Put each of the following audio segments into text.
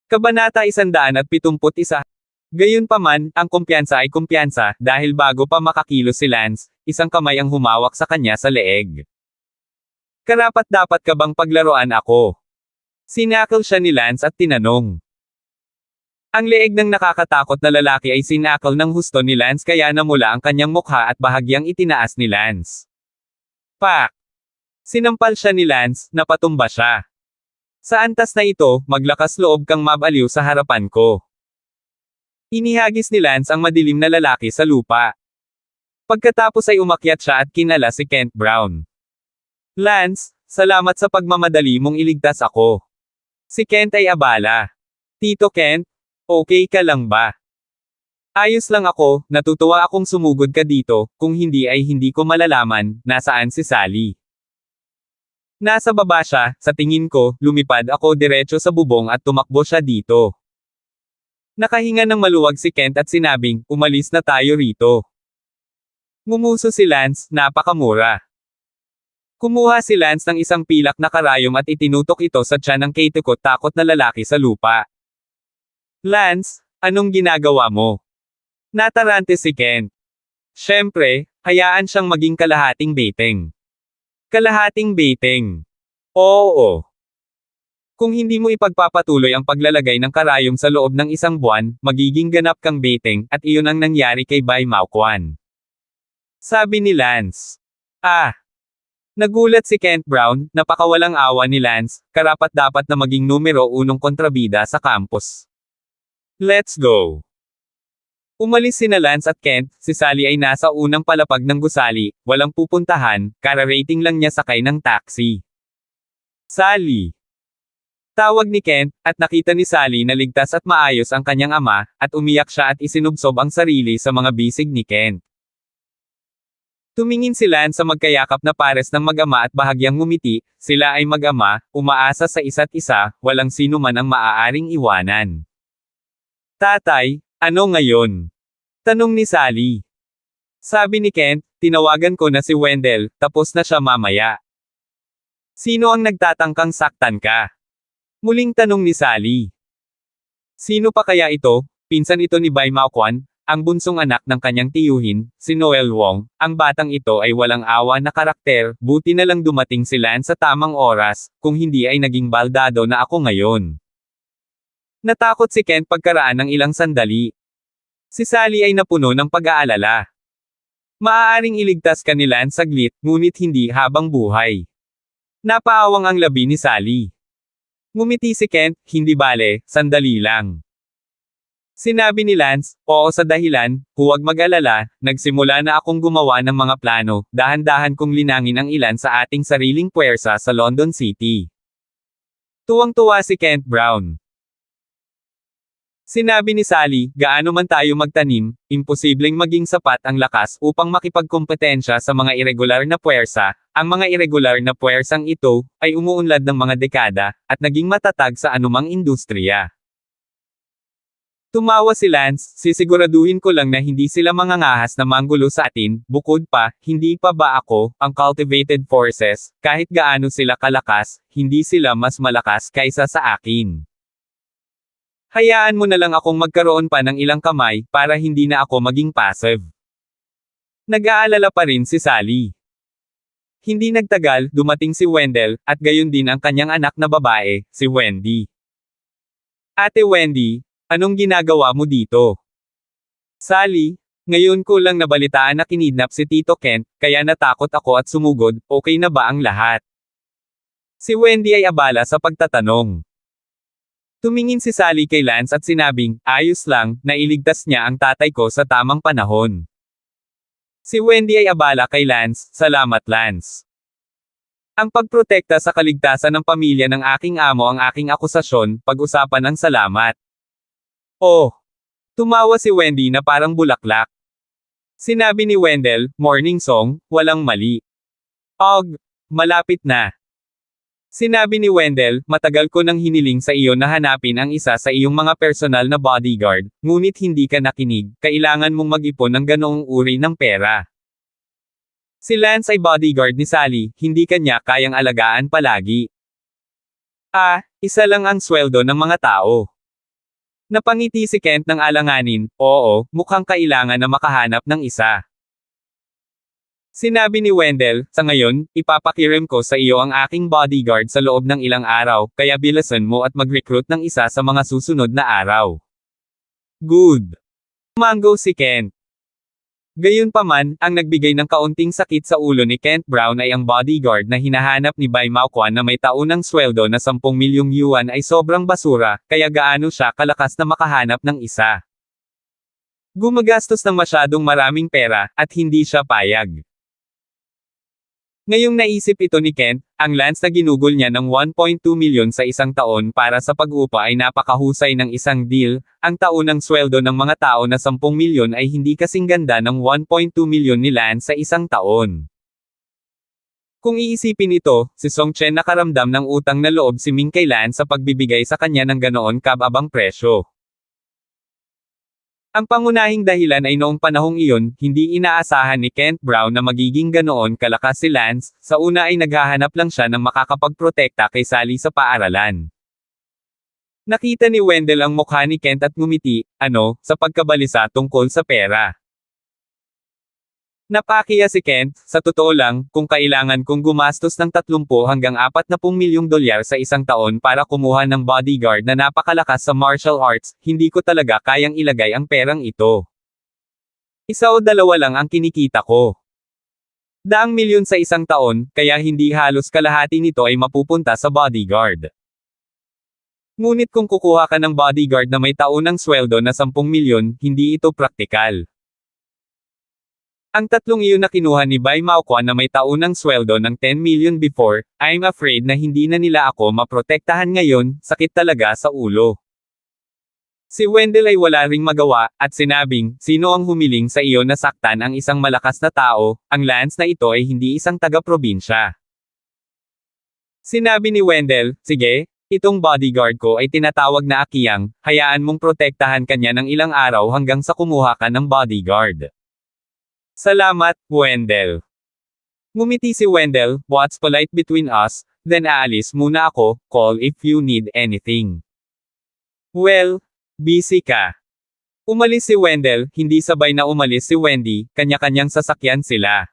Kabanata 171. Gayunpaman, ang kumpiyansa ay kumpiyansa, dahil bago pa makakilos si Lance, isang kamay ang humawak sa kanya sa leeg. Karapat-dapat ka bang paglaruan ako? Sinakal siya ni Lance at tinanong. Ang leeg ng nakakatakot na lalaki ay sinakal ng husto ni Lance kaya namula ang kanyang mukha at bahagyang itinaas ni Lance. Pak! Sinampal siya ni Lance, napatumba siya. Sa antas na ito, maglakas loob kang mabaliw sa harapan ko. Inihagis ni Lance ang madilim na lalaki sa lupa. Pagkatapos ay umakyat siya at kinala si Kent Brown. Lance, salamat sa pagmamadali mong iligtas ako. Si Kent ay abala. Tito Kent, okay ka lang ba? Ayos lang ako, natutuwa akong sumugod ka dito, kung hindi ay hindi ko malalaman, nasaan si Sally. Nasa baba siya, sa tingin ko, lumipad ako diretso sa bubong at tumakbo siya dito. Nakahinga ng maluwag si Kent at sinabing, umalis na tayo rito. Ngumuso si Lance, napakamura. Kumuha si Lance ng isang pilak na karayom at itinutok ito sa tiyan ng takot na lalaki sa lupa. Lance, anong ginagawa mo? Natarante si Kent. Siyempre, hayaan siyang maging kalahating beteng. Kalahating beteng. Oo. Kung hindi mo ipagpapatuloy ang paglalagay ng karayom sa loob ng isang buwan, magiging ganap kang beteng, at iyon ang nangyari kay Bai Mauquan. Sabi ni Lance. Nagulat si Kent Brown, napakawalang awa ni Lance, karapat-dapat na maging numero 1 kontrabida sa campus. Let's go. Umalis sina Lance at Kent, si Sally ay nasa unang palapag ng gusali, walang pupuntahan, kararating lang niya sakay ng taxi. Sally. Tawag ni Kent, at nakita ni Sally na ligtas at maayos ang kanyang ama, at umiyak siya at isinubsob ang sarili sa mga bisig ni Kent. Tumingin si Lance sa magkayakap na pares ng mag-ama at bahagyang ngumiti, sila ay mag-ama, umaasa sa isa't isa, walang sino man ang maaaring iwanan. Tatay, ano ngayon? Tanong ni Sally. Sabi ni Kent, tinawagan ko na si Wendell, tapos na siya mamaya. Sino ang nagtatangkang saktan ka? Muling tanong ni Sally. Sino pa kaya ito? Pinsan ito ni Bai Mauquan, ang bunsong anak ng kanyang tiyuhin, si Noel Wong. Ang batang ito ay walang awa na karakter, buti na lang dumating si Lance sa tamang oras, kung hindi ay naging baldado na ako ngayon. Natakot si Kent pagkaraan ng ilang sandali. Si Sally ay napuno ng pag-aalala. Maaaring iligtas ka ni Lance saglit, ngunit hindi habang buhay. Napaawang ang labi ni Sally. Ngumiti si Kent, hindi bale, sandali lang. Sinabi ni Lance, oo sa dahilan, huwag mag-alala, nagsimula na akong gumawa ng mga plano, dahan-dahan kong linangin ang ilan sa ating sariling puwersa sa London City. Tuwang-tuwa si Kent Brown. Sinabi ni Sally, gaano man tayo magtanim, imposibleng maging sapat ang lakas upang makipagkompetensya sa mga irregular na puwersa. Ang mga irregular na puwersang ito, ay umuunlad ng mga dekada, at naging matatag sa anumang industriya. Tumawa si Lance, sisiguraduhin ko lang na hindi sila mangangahas na manggulo sa atin, bukod pa, hindi pa ba ako, ang cultivated forces, kahit gaano sila kalakas, hindi sila mas malakas kaysa sa akin. Hayaan mo na lang akong magkaroon pa ng ilang kamay, para hindi na ako maging passive. Nag-aalala pa rin si Sally. Hindi nagtagal, dumating si Wendell, at gayon din ang kanyang anak na babae, si Wendy. Ate Wendy, anong ginagawa mo dito? Sally, ngayon ko lang nabalitaan na kinidnap si Tito Kent, kaya natakot ako at sumugod, okay na ba ang lahat? Si Wendy ay abala sa pagtatanong. Tumingin si Sally kay Lance at sinabing, ayos lang, nailigtas niya ang tatay ko sa tamang panahon. Si Wendy ay abala kay Lance, salamat Lance. Ang pagprotekta sa kaligtasan ng pamilya ng aking amo ang aking akusasyon, pag-usapan ng salamat. Oh! Tumawa si Wendy na parang bulaklak. Sinabi ni Wendell, morning song, walang mali. Og! Malapit na. Sinabi ni Wendell, matagal ko nang hiniling sa iyo na hanapin ang isa sa iyong mga personal na bodyguard, ngunit hindi ka nakinig, kailangan mong mag-ipon ng ganoong uri ng pera. Si Lance ay bodyguard ni Sally, hindi kanya kayang alagaan palagi. Isa lang ang sweldo ng mga tao. Napangiti si Kent ng alanganin, oo, mukhang kailangan na makahanap ng isa. Sinabi ni Wendell, sa ngayon, ipapakirim ko sa iyo ang aking bodyguard sa loob ng ilang araw, kaya bilasan mo at mag-recruit ng isa sa mga susunod na araw. Good. Mango si Kent. Gayunpaman, ang nagbigay ng kaunting sakit sa ulo ni Kent Brown ay ang bodyguard na hinahanap ni Bai Mao-Quan na may taunang sweldo na 10 milyong yuan ay sobrang basura, kaya gaano siya kalakas na makahanap ng isa. Gumagastos ng masyadong maraming pera, at hindi siya payag. Ngayong naisip ito ni Kent, ang lance na ginugol niya ng 1.2 milyon sa isang taon para sa pag-upa ay napakahusay ng isang deal, ang taunang sweldo ng mga tao na 10 milyon ay hindi kasing ganda ng 1.2 milyon ni Lance sa isang taon. Kung iisipin ito, si Song Chen nakaramdam ng utang na loob si Ming kay Lance sa pagbibigay sa kanya ng ganoon kababang presyo. Ang pangunahing dahilan ay noong panahong iyon, hindi inaasahan ni Kent Brown na magiging ganoon kalakas si Lance, sa una ay naghahanap lang siya ng makakapagprotekta kay Sally sa paaralan. Nakita ni Wendell ang mukha ni Kent at ngumiti, sa pagkabalisa tungkol sa pera. Napakiya si Kent, sa totoo lang, kung kailangan kong gumastos ng 30 hanggang 40 milyong dolyar sa isang taon para kumuha ng bodyguard na napakalakas sa martial arts, hindi ko talaga kayang ilagay ang perang ito. 1 o 2 lang ang kinikita ko. 100 milyon sa isang taon, kaya hindi halos kalahati nito ay mapupunta sa bodyguard. Ngunit kung kukuha ka ng bodyguard na may taunang sweldo na 10 milyon, hindi ito praktikal. Ang tatlong iyon na kinuha ni Bai Mao-Quan na may taunang sweldo ng 10 million before, I'm afraid na hindi na nila ako maprotektahan ngayon, sakit talaga sa ulo. Si Wendell ay wala ring magawa, at sinabing, sino ang humiling sa iyo na saktan ang isang malakas na tao, ang Lance na ito ay hindi isang taga-probinsya. Sinabi ni Wendell, sige, itong bodyguard ko ay tinatawag na Akiyang, hayaan mong protektahan kanya ng ilang araw hanggang sa kumuha ka ng bodyguard. Salamat, Wendell. Ngumiti si Wendell, what's polite between us, then aalis muna ako, call if you need anything. Well, busy ka. Umalis si Wendell, hindi sabay na umalis si Wendy, kanya-kanyang sasakyan sila.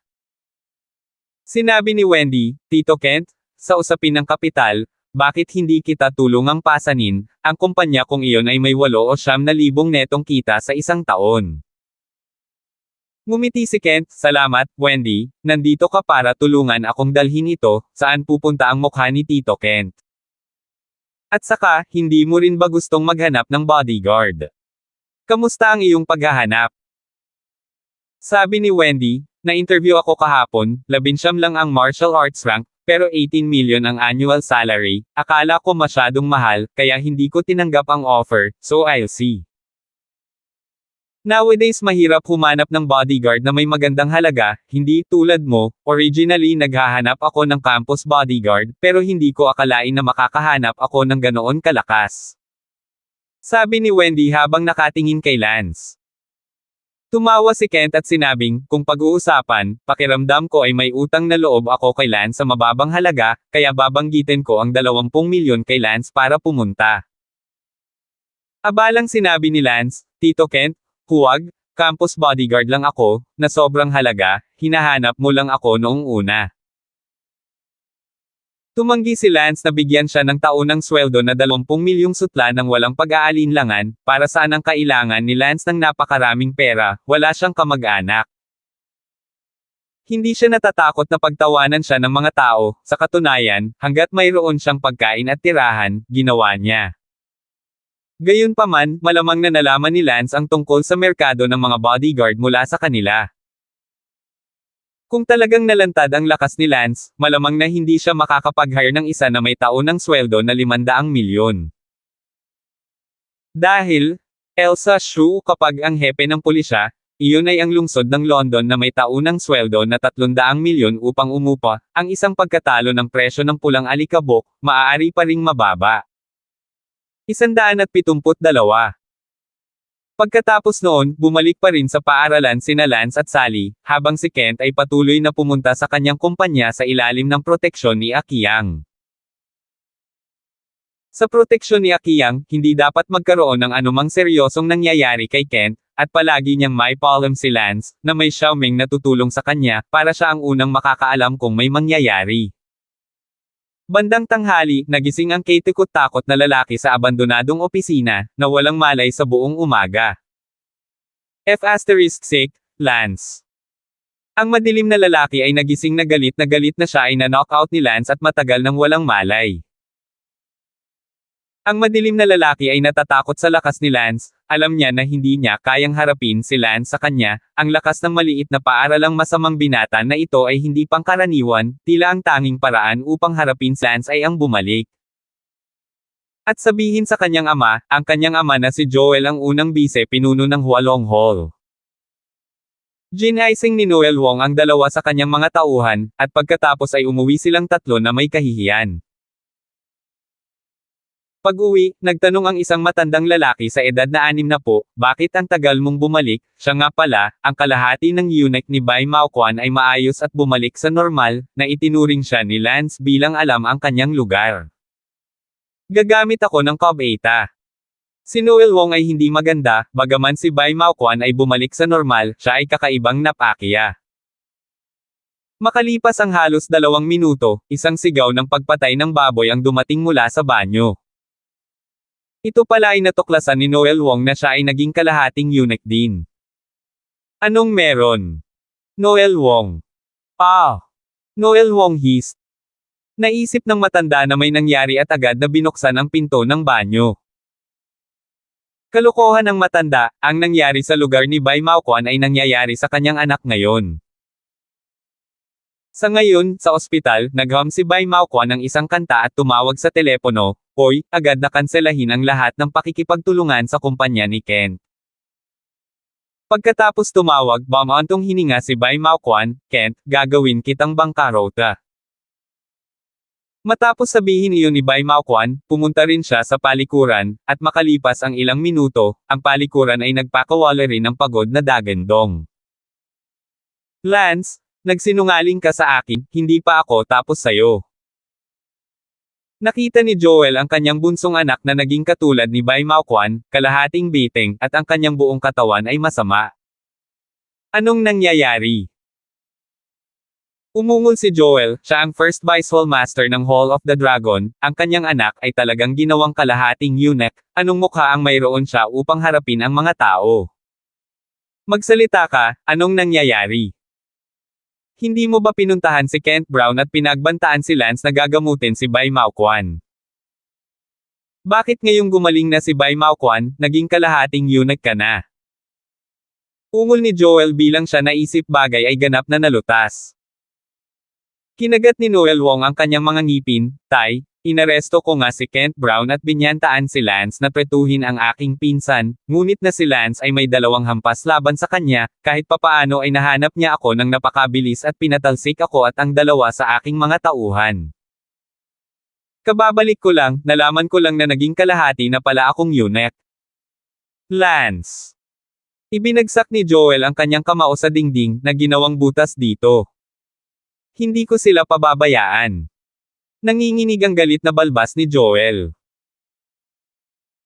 Sinabi ni Wendy, Tito Kent, sa usapin ng kapital, bakit hindi kita tulungang pasanin, ang kumpanya kong iyon ay may 8 o 9,000 netong kita sa isang taon. Ngumiti si Kent, salamat, Wendy, nandito ka para tulungan akong dalhin ito, saan pupunta ang mukha ni Tito Kent. At saka, hindi mo rin ba gustong maghanap ng bodyguard? Kamusta ang iyong paghahanap? Sabi ni Wendy, na-interview ako kahapon, 19 lang ang martial arts rank, pero 18 million ang annual salary, akala ko masyadong mahal, kaya hindi ko tinanggap ang offer, so I'll see. Nowadays mahirap humanap ng bodyguard na may magandang halaga, hindi tulad mo, originally naghahanap ako ng campus bodyguard, pero hindi ko akalain na makakahanap ako ng ganoon kalakas. Sabi ni Wendy habang nakatingin kay Lance. Tumawa si Kent at sinabing, kung pag-uusapan, pakiramdam ko ay may utang na loob ako kay Lance sa mababang halaga, kaya babanggitin ko ang 20 milyon kay Lance para pumunta. Abalang sinabi ni Lance, Tito Kent, huwag, campus bodyguard lang ako, na sobrang halaga, hinahanap mo lang ako noong una. Tumanggi si Lance na bigyan siya ng taunang sweldo na 20 milyong sutla ng walang pag-aalinlangan, para saan ang kailangan ni Lance ng napakaraming pera, wala siyang kamag-anak. Hindi siya natatakot na pagtawanan siya ng mga tao, sa katunayan, hanggat mayroon siyang pagkain at tirahan, ginawa niya. Gayunpaman, malamang na nalaman ni Lance ang tungkol sa merkado ng mga bodyguard mula sa kanila. Kung talagang nalantad ang lakas ni Lance, malamang na hindi siya makakapag-hire ng isa na may taunang sweldo na 500 milyon. Dahil, Elsa Shue kapag ang hepe ng pulisya, iyon ay ang lungsod ng London na may taunang sweldo na 300 milyon upang umupa, ang isang pagkatalo ng presyo ng pulang alikabok, maaari pa ring mababa. 172. Pagkatapos noon, bumalik pa rin sa paaralan sina Lance at Sally, habang si Kent ay patuloy na pumunta sa kanyang kumpanya sa ilalim ng proteksyon ni Akiyang. Sa proteksyon ni Akiang, hindi dapat magkaroon ng anumang seryosong nangyayari kay Kent, at palagi niyang may palm si Lance, na may Xiaoming na tutulong sa kanya, para siya ang unang makakaalam kung may mangyayari. Bandang tanghali, nagising ang kitikot-takot na lalaki sa abandonadong opisina, na walang malay sa buong umaga. F***6, Lance. Ang madilim na lalaki ay nagising na galit na siya ay na-knockout ni Lance at matagal nang walang malay. Ang madilim na lalaki ay natatakot sa lakas ni Lance, alam niya na hindi niya kayang harapin si Lance sa kanya, ang lakas ng maliit na paaralang masamang binata na ito ay hindi pangkaraniwan, tila ang tanging paraan upang harapin si Lance ay ang bumalik. At sabihin sa kanyang ama, ang kanyang ama na si Joel ang unang bise-pinuno ng Hualong Hall. Ginaising ni Noel Wong ang dalawa sa kanyang mga tauhan, at pagkatapos ay umuwi silang tatlo na may kahihiyan. Pag-uwi, nagtanong ang isang matandang lalaki sa edad na 60, bakit ang tagal mong bumalik? Siya nga pala, ang kalahati ng eunuch ni Bai Maoquan ay maayos at bumalik sa normal, na itinuring siya ni Lance bilang alam ang kanyang lugar. Gagamit ako ng Cob-Eta. Si Noel Wong ay hindi maganda, bagaman si Bai Maoquan ay bumalik sa normal, siya ay kakaibang napakya. Makalipas ang halos 2 minuto, isang sigaw ng pagpatay ng baboy ang dumating mula sa banyo. Ito pala ay natuklasan ni Noel Wong na siya ay naging kalahating eunuch din. Anong meron? Noel Wong. Noel Wong hissed. Naisip ng matanda na may nangyari at agad na binuksan ang pinto ng banyo. Kalokohan ng matanda, ang nangyari sa lugar ni Bai Maoquan ay nangyayari sa kanyang anak ngayon. Sa ngayon, sa ospital, nagham si Bai Maoquan ng isang kanta at tumawag sa telepono, agad na kanselahin ang lahat ng pakikipagtulungan sa kumpanya ni Kent. Pagkatapos tumawag, bumantong hininga si Bai Maoquan, Kent, gagawin kitang bangkarota. Matapos sabihin iyon ni Bai Maoquan, pumunta rin siya sa palikuran, at makalipas ang ilang minuto, ang palikuran ay nagpakawala rin ng pagod na dagandong. Lance, nagsinungaling ka sa akin, hindi pa ako tapos sayo. Nakita ni Joel ang kanyang bunsong anak na naging katulad ni Bai Maoquan, kalahating biting, at ang kanyang buong katawan ay masama. Anong nangyayari? Umungol si Joel, siya ang first Vice Hall Master ng Hall of the Dragon, ang kanyang anak ay talagang ginawang kalahating eunuch, anong mukha ang mayroon siya upang harapin ang mga tao? Magsalita ka, anong nangyayari? Hindi mo ba pinuntahan si Kent Brown at pinagbantaan si Lance na gagamutin si Bai Maoquan? Bakit ngayong gumaling na si Bai Maoquan, naging kalahating eunuch ka na? Ungol ni Joel bilang siya naisip bagay ay ganap na nalutas. Kinagat ni Noel Wong ang kanyang mga ngipin, Tay, inaresto ko nga si Kent Brown at binyantaan si Lance na pretuhin ang aking pinsan, ngunit na si Lance ay may 2 hampas laban sa kanya, kahit papaano ay nahanap niya ako ng napakabilis at pinatalsik ako at ang 2 sa aking mga tauhan. Kababalik ko lang, nalaman ko lang na naging kalahati na pala akong eunuch. Lance. Ibinagsak ni Joel ang kanyang kamao sa dingding na ginawang butas dito. Hindi ko sila pababayaan. Nanginginig ang galit na balbas ni Joel.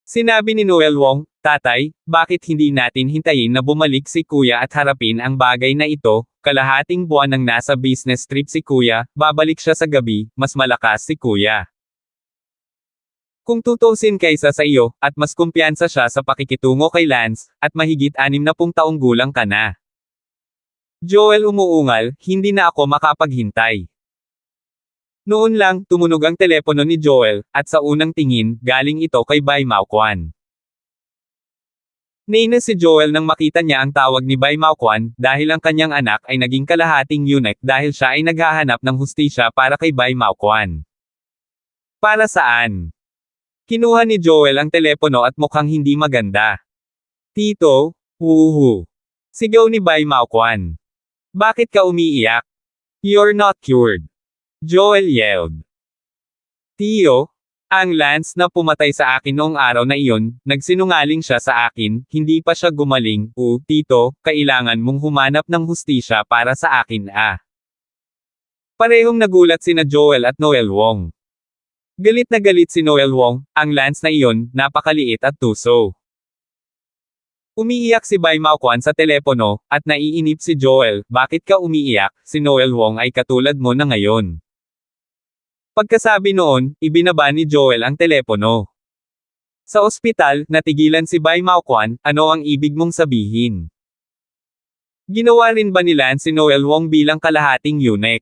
Sinabi ni Noel Wong, Tatay, bakit hindi natin hintayin na bumalik si Kuya at harapin ang bagay na ito? Kalahating buwan nang nasa business trip si Kuya, babalik siya sa gabi, mas malakas si Kuya. Kung tutusin kaysa sa iyo, at mas kumpiyansa siya sa pakikitungo kay Lance, at mahigit 60 taong gulang ka na. Joel umuungal, hindi na ako makapaghintay. Noon lang, tumunog ang telepono ni Joel, at sa unang tingin, galing ito kay Bai Maoquan. Nainis si Joel nang makita niya ang tawag ni Bai Maoquan, dahil ang kanyang anak ay naging kalahating eunuch dahil siya ay naghahanap ng hustisya para kay Bai Maoquan. Para saan? Kinuha ni Joel ang telepono at mukhang hindi maganda. Tito, wuhu. Sigaw ni Bai Maoquan. Bakit ka umiiyak? You're not cured. Joel yelled. Tiyo, ang Lance na pumatay sa akin noong araw na iyon, nagsinungaling siya sa akin, hindi pa siya gumaling, Tito, kailangan mong humanap ng hustisya para sa akin. Parehong nagulat sina Joel at Noel Wong. Galit na galit si Noel Wong, ang Lance na iyon, napakaliit at tuso. Umiiyak si Bai Maoquan sa telepono, at naiinip si Joel, bakit ka umiiyak, si Noel Wong ay katulad mo na ngayon. Pagkasabi noon, ibinaba ni Joel ang telepono. Sa ospital, natigilan si Bai Maoquan, ano ang ibig mong sabihin? Ginawa rin ba ni Lance si Noel Wong bilang kalahating eunuch?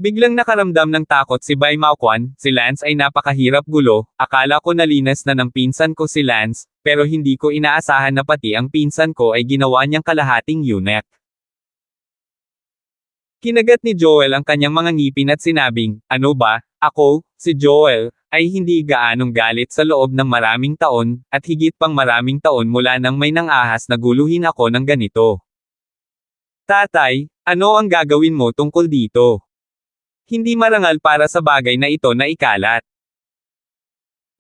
Biglang nakaramdam ng takot si Bai Maoquan, si Lance ay napakahirap gulo, akala ko nalinas na ng pinsan ko si Lance, pero hindi ko inaasahan na pati ang pinsan ko ay ginawa niyang kalahating eunuch. Kinagat ni Joel ang kanyang mga ngipin at sinabing, ano ba, ako, si Joel, ay hindi gaanong galit sa loob ng maraming taon, at higit pang maraming taon mula nang may nang-ahas na guluhin ako ng ganito. Tatay, ano ang gagawin mo tungkol dito? Hindi marangal para sa bagay na ito na ikalat.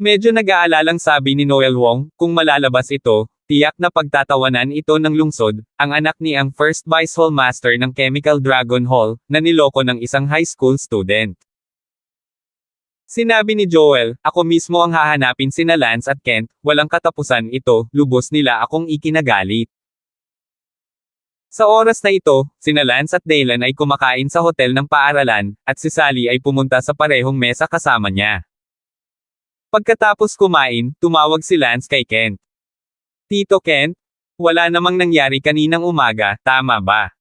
Medyo nag-aalalang sabi ni Noel Wong, kung malalabas ito, tiyak na pagtatawanan ito ng lungsod, ang anak ni ang first vice hall master ng Chemical Dragon Hall, na niloko ng isang high school student. Sinabi ni Joel, ako mismo ang hahanapin sina Lance at Kent, walang katapusan ito, lubos nila akong ikinagalit. Sa oras na ito, sina Lance at Dylan ay kumakain sa hotel ng paaralan, at si Sally ay pumunta sa parehong mesa kasama niya. Pagkatapos kumain, tumawag si Lance kay Kent. Tito Kent, wala namang nangyari kaninang umaga, tama ba?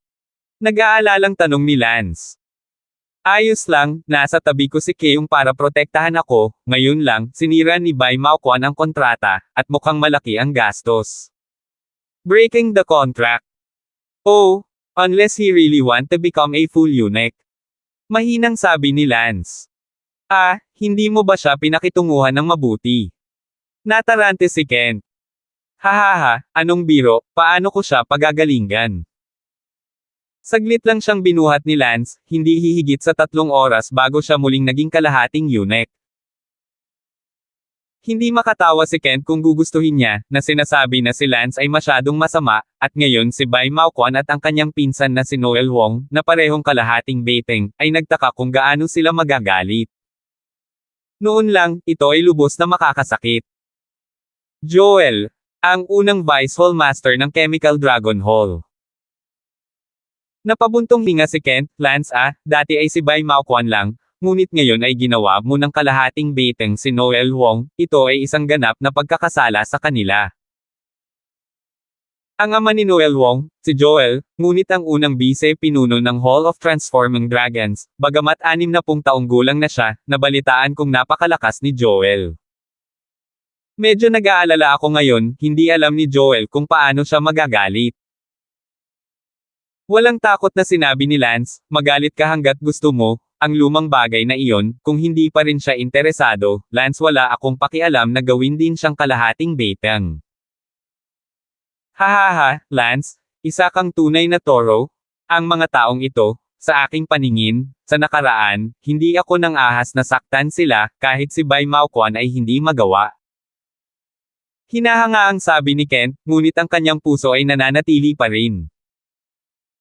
Nag-aalalang tanong ni Lance. Ayos lang, nasa tabi ko si Keong para protektahan ako, ngayon lang, sinira ni Bai Maoquan ang kontrata, at mukhang malaki ang gastos. Breaking the contract. Oh, unless he really want to become a full eunuch. Mahinang sabi ni Lance. Hindi mo ba siya pinakitunguhan ng mabuti? Natarante si Kent. Hahaha, anong biro, paano ko siya pagagalingan? Saglit lang siyang binuhat ni Lance, hindi hihigit sa 3 oras bago siya muling naging kalahating eunuch. Hindi makatawa si Kent kung gugustuhin niya, na sinasabi na si Lance ay masyadong masama, at ngayon si Bai Maoquan at ang kanyang pinsan na si Noel Wong, na parehong kalahating beteng, ay nagtaka kung gaano sila magagalit. Noon lang, ito ay lubos na makakasakit. Joel, ang unang vice hall master ng Chemical Dragon Hall. Napabuntong hinga si Kent, Lance dati ay si Bai Maoquan lang, ngunit ngayon ay ginawa mo ng kalahating beteng si Noel Wong, ito ay isang ganap na pagkakasala sa kanila. Ang ama ni Noel Wong, si Joel, ngunit ang unang bise-pinuno ng Hall of Transforming Dragons, bagamat 60 taong gulang na siya, nabalitaan kong napakalakas ni Joel. Medyo nag-aalala ako ngayon, hindi alam ni Joel kung paano siya magagalit. Walang takot na sinabi ni Lance, magalit ka hanggat gusto mo, ang lumang bagay na iyon, kung hindi pa rin siya interesado, Lance wala akong pakialam na gawin din siyang kalahating beteng. Hahaha, Lance, isa kang tunay na toro. Ang mga taong ito, sa aking paningin, sa nakaraan, hindi ako nang ahas na saktan sila, kahit si Bai Maoquan ay hindi magawa. Hinahangaang sabi ni Kent, ngunit ang kanyang puso ay nananatili pa rin.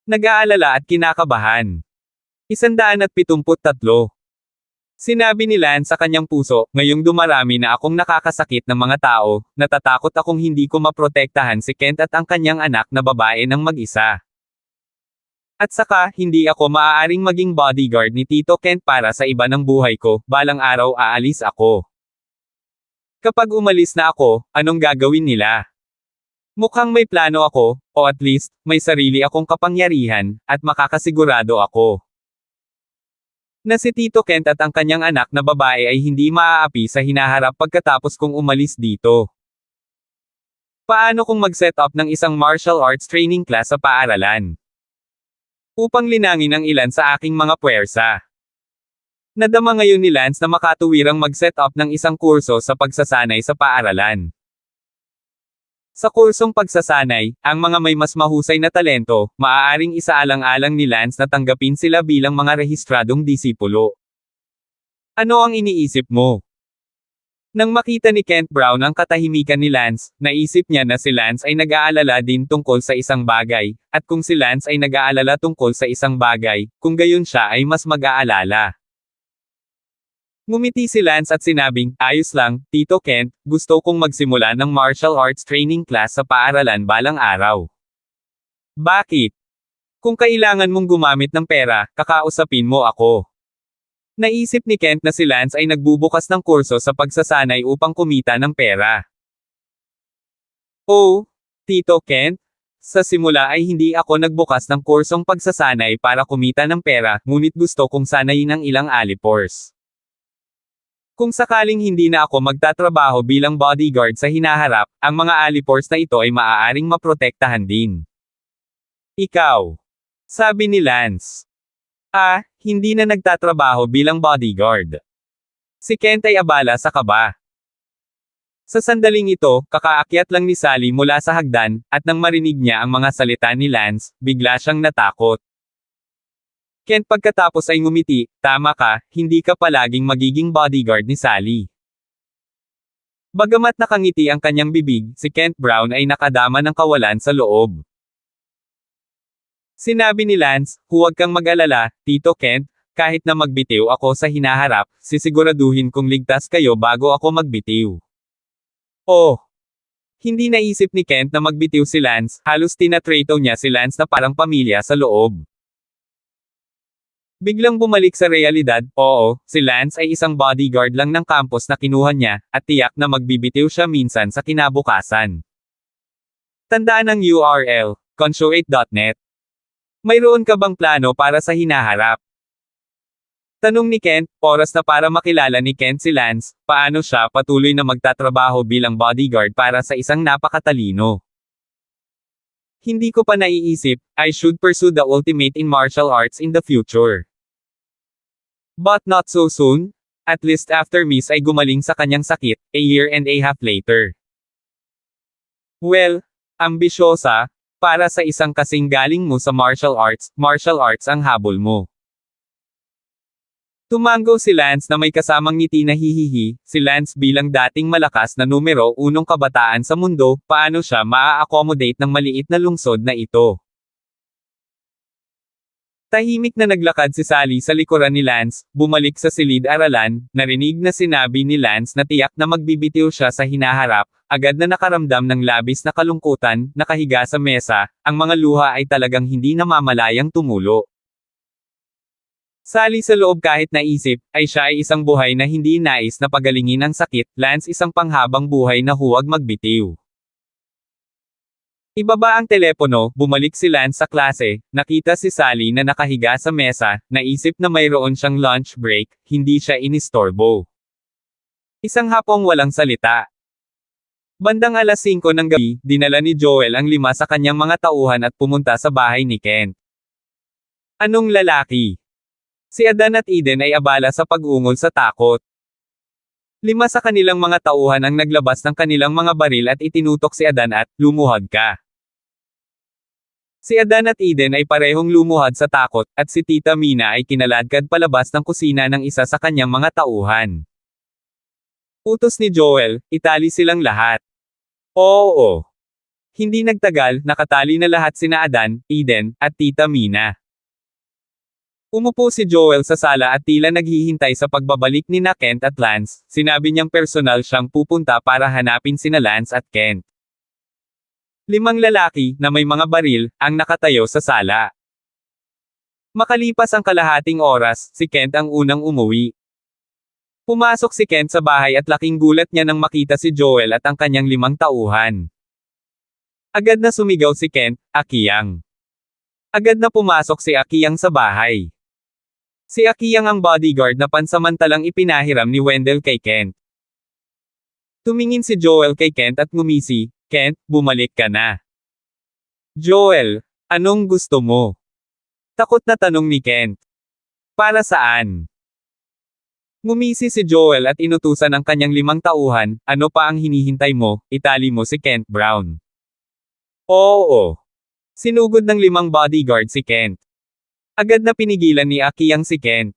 Nag-aalala at kinakabahan. 173. Sinabi ni Lance sa kanyang puso, ngayong dumarami na akong nakakasakit ng mga tao, natatakot akong hindi ko maprotektahan si Kent at ang kanyang anak na babae ng mag-isa. At saka, hindi ako maaaring maging bodyguard ni Tito Kent para sa iba ng buhay ko, balang araw aalis ako. Kapag umalis na ako, anong gagawin nila? Mukhang may plano ako, o at least, may sarili akong kapangyarihan, at makakasigurado ako na si Tito Kent at ang kanyang anak na babae ay hindi maaapi sa hinaharap pagkatapos kong umalis dito. Paano kung mag-set up ng isang martial arts training class sa paaralan? Upang linangin ang ilan sa aking mga puwersa. Nadama ngayon ni Lance na makatuwirang mag-set up ng isang kurso sa pagsasanay sa paaralan. Sa kursong pagsasanay, ang mga may mas mahusay na talento, maaaring isaalang-alang ni Lance na tanggapin sila bilang mga rehistradong disipulo. Ano ang iniisip mo? Nang makita ni Kent Brown ang katahimikan ni Lance, naisip niya na si Lance ay nag-aalala din tungkol sa isang bagay, at kung si Lance ay nag-aalala tungkol sa isang bagay, kung gayon siya ay mas mag-aalala. Ngumiti si Lance at sinabing, ayos lang, Tito Kent, gusto kong magsimula ng martial arts training class sa paaralan balang araw. Bakit? Kung kailangan mong gumamit ng pera, kakausapin mo ako. Naisip ni Kent na si Lance ay nagbubukas ng kurso sa pagsasanay upang kumita ng pera. Oh, Tito Kent? Sa simula ay hindi ako nagbukas ng kursong pagsasanay para kumita ng pera, ngunit gusto kong sanayin ang ilang alipors. Kung sakaling hindi na ako magtatrabaho bilang bodyguard sa hinaharap, ang mga alipors na ito ay maaaring maprotektahan din. Ikaw. Sabi ni Lance. Hindi na nagtatrabaho bilang bodyguard. Si Kent ay abala sa kaba. Sa sandaling ito, kakaakyat lang ni Sally mula sa hagdan, at nang marinig niya ang mga salita ni Lance, bigla siyang natakot. Kent pagkatapos ay ngumiti, tama ka, hindi ka palaging magiging bodyguard ni Sally. Bagamat nakangiti ang kanyang bibig, si Kent Brown ay nakadama ng kawalan sa loob. Sinabi ni Lance, huwag kang mag-alala, Tito Kent, kahit na magbitiw ako sa hinaharap, sisiguraduhin kong ligtas kayo bago ako magbitiw. Oh! Hindi naisip ni Kent na magbitiw si Lance, halos tinatrato niya si Lance na parang pamilya sa loob. Biglang bumalik sa realidad, oo, si Lance ay isang bodyguard lang ng campus na kinuha niya, at tiyak na magbibitiw siya minsan sa kinabukasan. Tandaan ang URL, conshoate.net. Mayroon ka bang plano para sa hinaharap? Tanong ni Kent, oras na para makilala ni Kent si Lance, paano siya patuloy na magtatrabaho bilang bodyguard para sa isang napakatalino. Hindi ko pa naiisip, I should pursue the ultimate in martial arts in the future. But not so soon, at least after Miss ay gumaling sa kanyang sakit, a year and a half later. Well, ambisyosa, para sa isang kasing galing mo sa martial arts ang habol mo. Tumango si Lance na may kasamang ngiti na hihihi, si Lance bilang dating malakas na numero 1 kabataan sa mundo, paano siya maa-accommodate ng maliit na lungsod na ito? Tahimik na naglakad si Sally sa likuran ni Lance, bumalik sa silid-aralan, narinig na sinabi ni Lance na tiyak na magbibitiw siya sa hinaharap, agad na nakaramdam ng labis na kalungkutan, nakahiga sa mesa, ang mga luha ay talagang hindi namamalayang tumulo. Sally sa loob kahit naisip, ay siya ay isang buhay na hindi nais na pagalingin ang sakit, Lance isang panghabang buhay na huwag magbitiw. Ibaba ang telepono, bumalik si Lance sa klase, nakita si Sally na nakahiga sa mesa, naisip na mayroon siyang lunch break, hindi siya inistorbo. Isang hapong walang salita. Bandang alas 5 ng gabi, dinala ni Joel ang 5 sa kanyang mga tauhan at pumunta sa bahay ni Kent. Anong lalaki? Si Adan at Eden ay abala sa pag-ungol sa takot. 5 sa kanilang mga tauhan ang naglabas ng kanilang mga baril at itinutok si Adan at, lumuhod ka. Si Adan at Eden ay parehong lumuhod sa takot, at si Tita Mina ay kinaladkad palabas ng kusina ng isa sa kanyang mga tauhan. Utos ni Joel, itali silang lahat. Oo. Hindi nagtagal, nakatali na lahat sina Adan, Eden, at Tita Mina. Umupo si Joel sa sala at tila naghihintay sa pagbabalik ni Kent at Lance, sinabi niyang personal siyang pupunta para hanapin sina Lance at Kent. 5 lalaki, na may mga baril, ang nakatayo sa sala. Makalipas ang kalahating oras, si Kent ang unang umuwi. Pumasok si Kent sa bahay at laking gulat niya nang makita si Joel at ang kanyang 5 tauhan. Agad na sumigaw si Kent, Akiyang. Agad na pumasok si Akiyang sa bahay. Si Akiyang ang bodyguard na pansamantalang ipinahiram ni Wendell kay Kent. Tumingin si Joel kay Kent at ngumisi, Kent, bumalik ka na. Joel, anong gusto mo? Takot na tanong ni Kent. Para saan? Ngumisi si Joel at inutusan ang kanyang 5 tauhan, ano pa ang hinihintay mo, itali mo si Kent Brown. Oo. Sinugod ng 5 bodyguard si Kent. Agad na pinigilan ni Akiyang si Kent.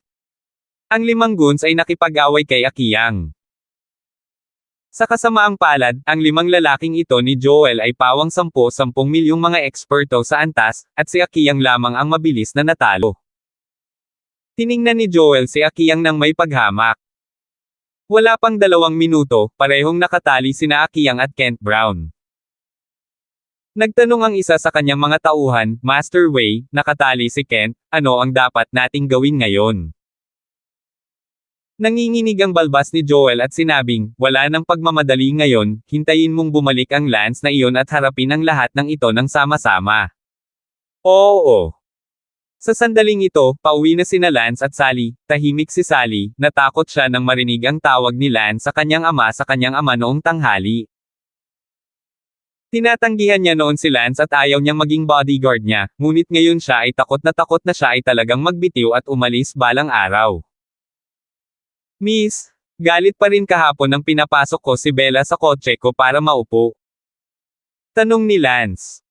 Ang 5 goons ay nakipag-away kay Akiyang. Sa kasamaang palad, ang 5 lalaking ito ni Joel ay pawang 10 milyong mga eksperto sa antas, at si Akiyang lamang ang mabilis na natalo. Tiningnan ni Joel si Akiyang nang may paghamak. Wala pang 2 minuto, parehong nakatali sina Akiang at Kent Brown. Nagtanong ang isa sa kanyang mga tauhan, Master Wei, nakatali si Kent, ano ang dapat nating gawin ngayon? Nanginginig ang balbas ni Joel at sinabing, wala nang pagmamadali ngayon, hintayin mong bumalik ang Lance na iyon at harapin ang lahat ng ito ng sama-sama. Oo. Sa sandaling ito, pauwi na sina Lance at Sally, tahimik si Sally, natakot siya nang marinig ang tawag ni Lance sa kanyang ama noong tanghali. Tinatanggihan niya noon si Lance at ayaw niyang maging bodyguard niya, ngunit ngayon siya ay takot na siya ay talagang magbitiw at umalis balang araw. Miss, galit pa rin kahapon nang pinapasok ko si Bella sa kotse ko para maupo. Tanong ni Lance.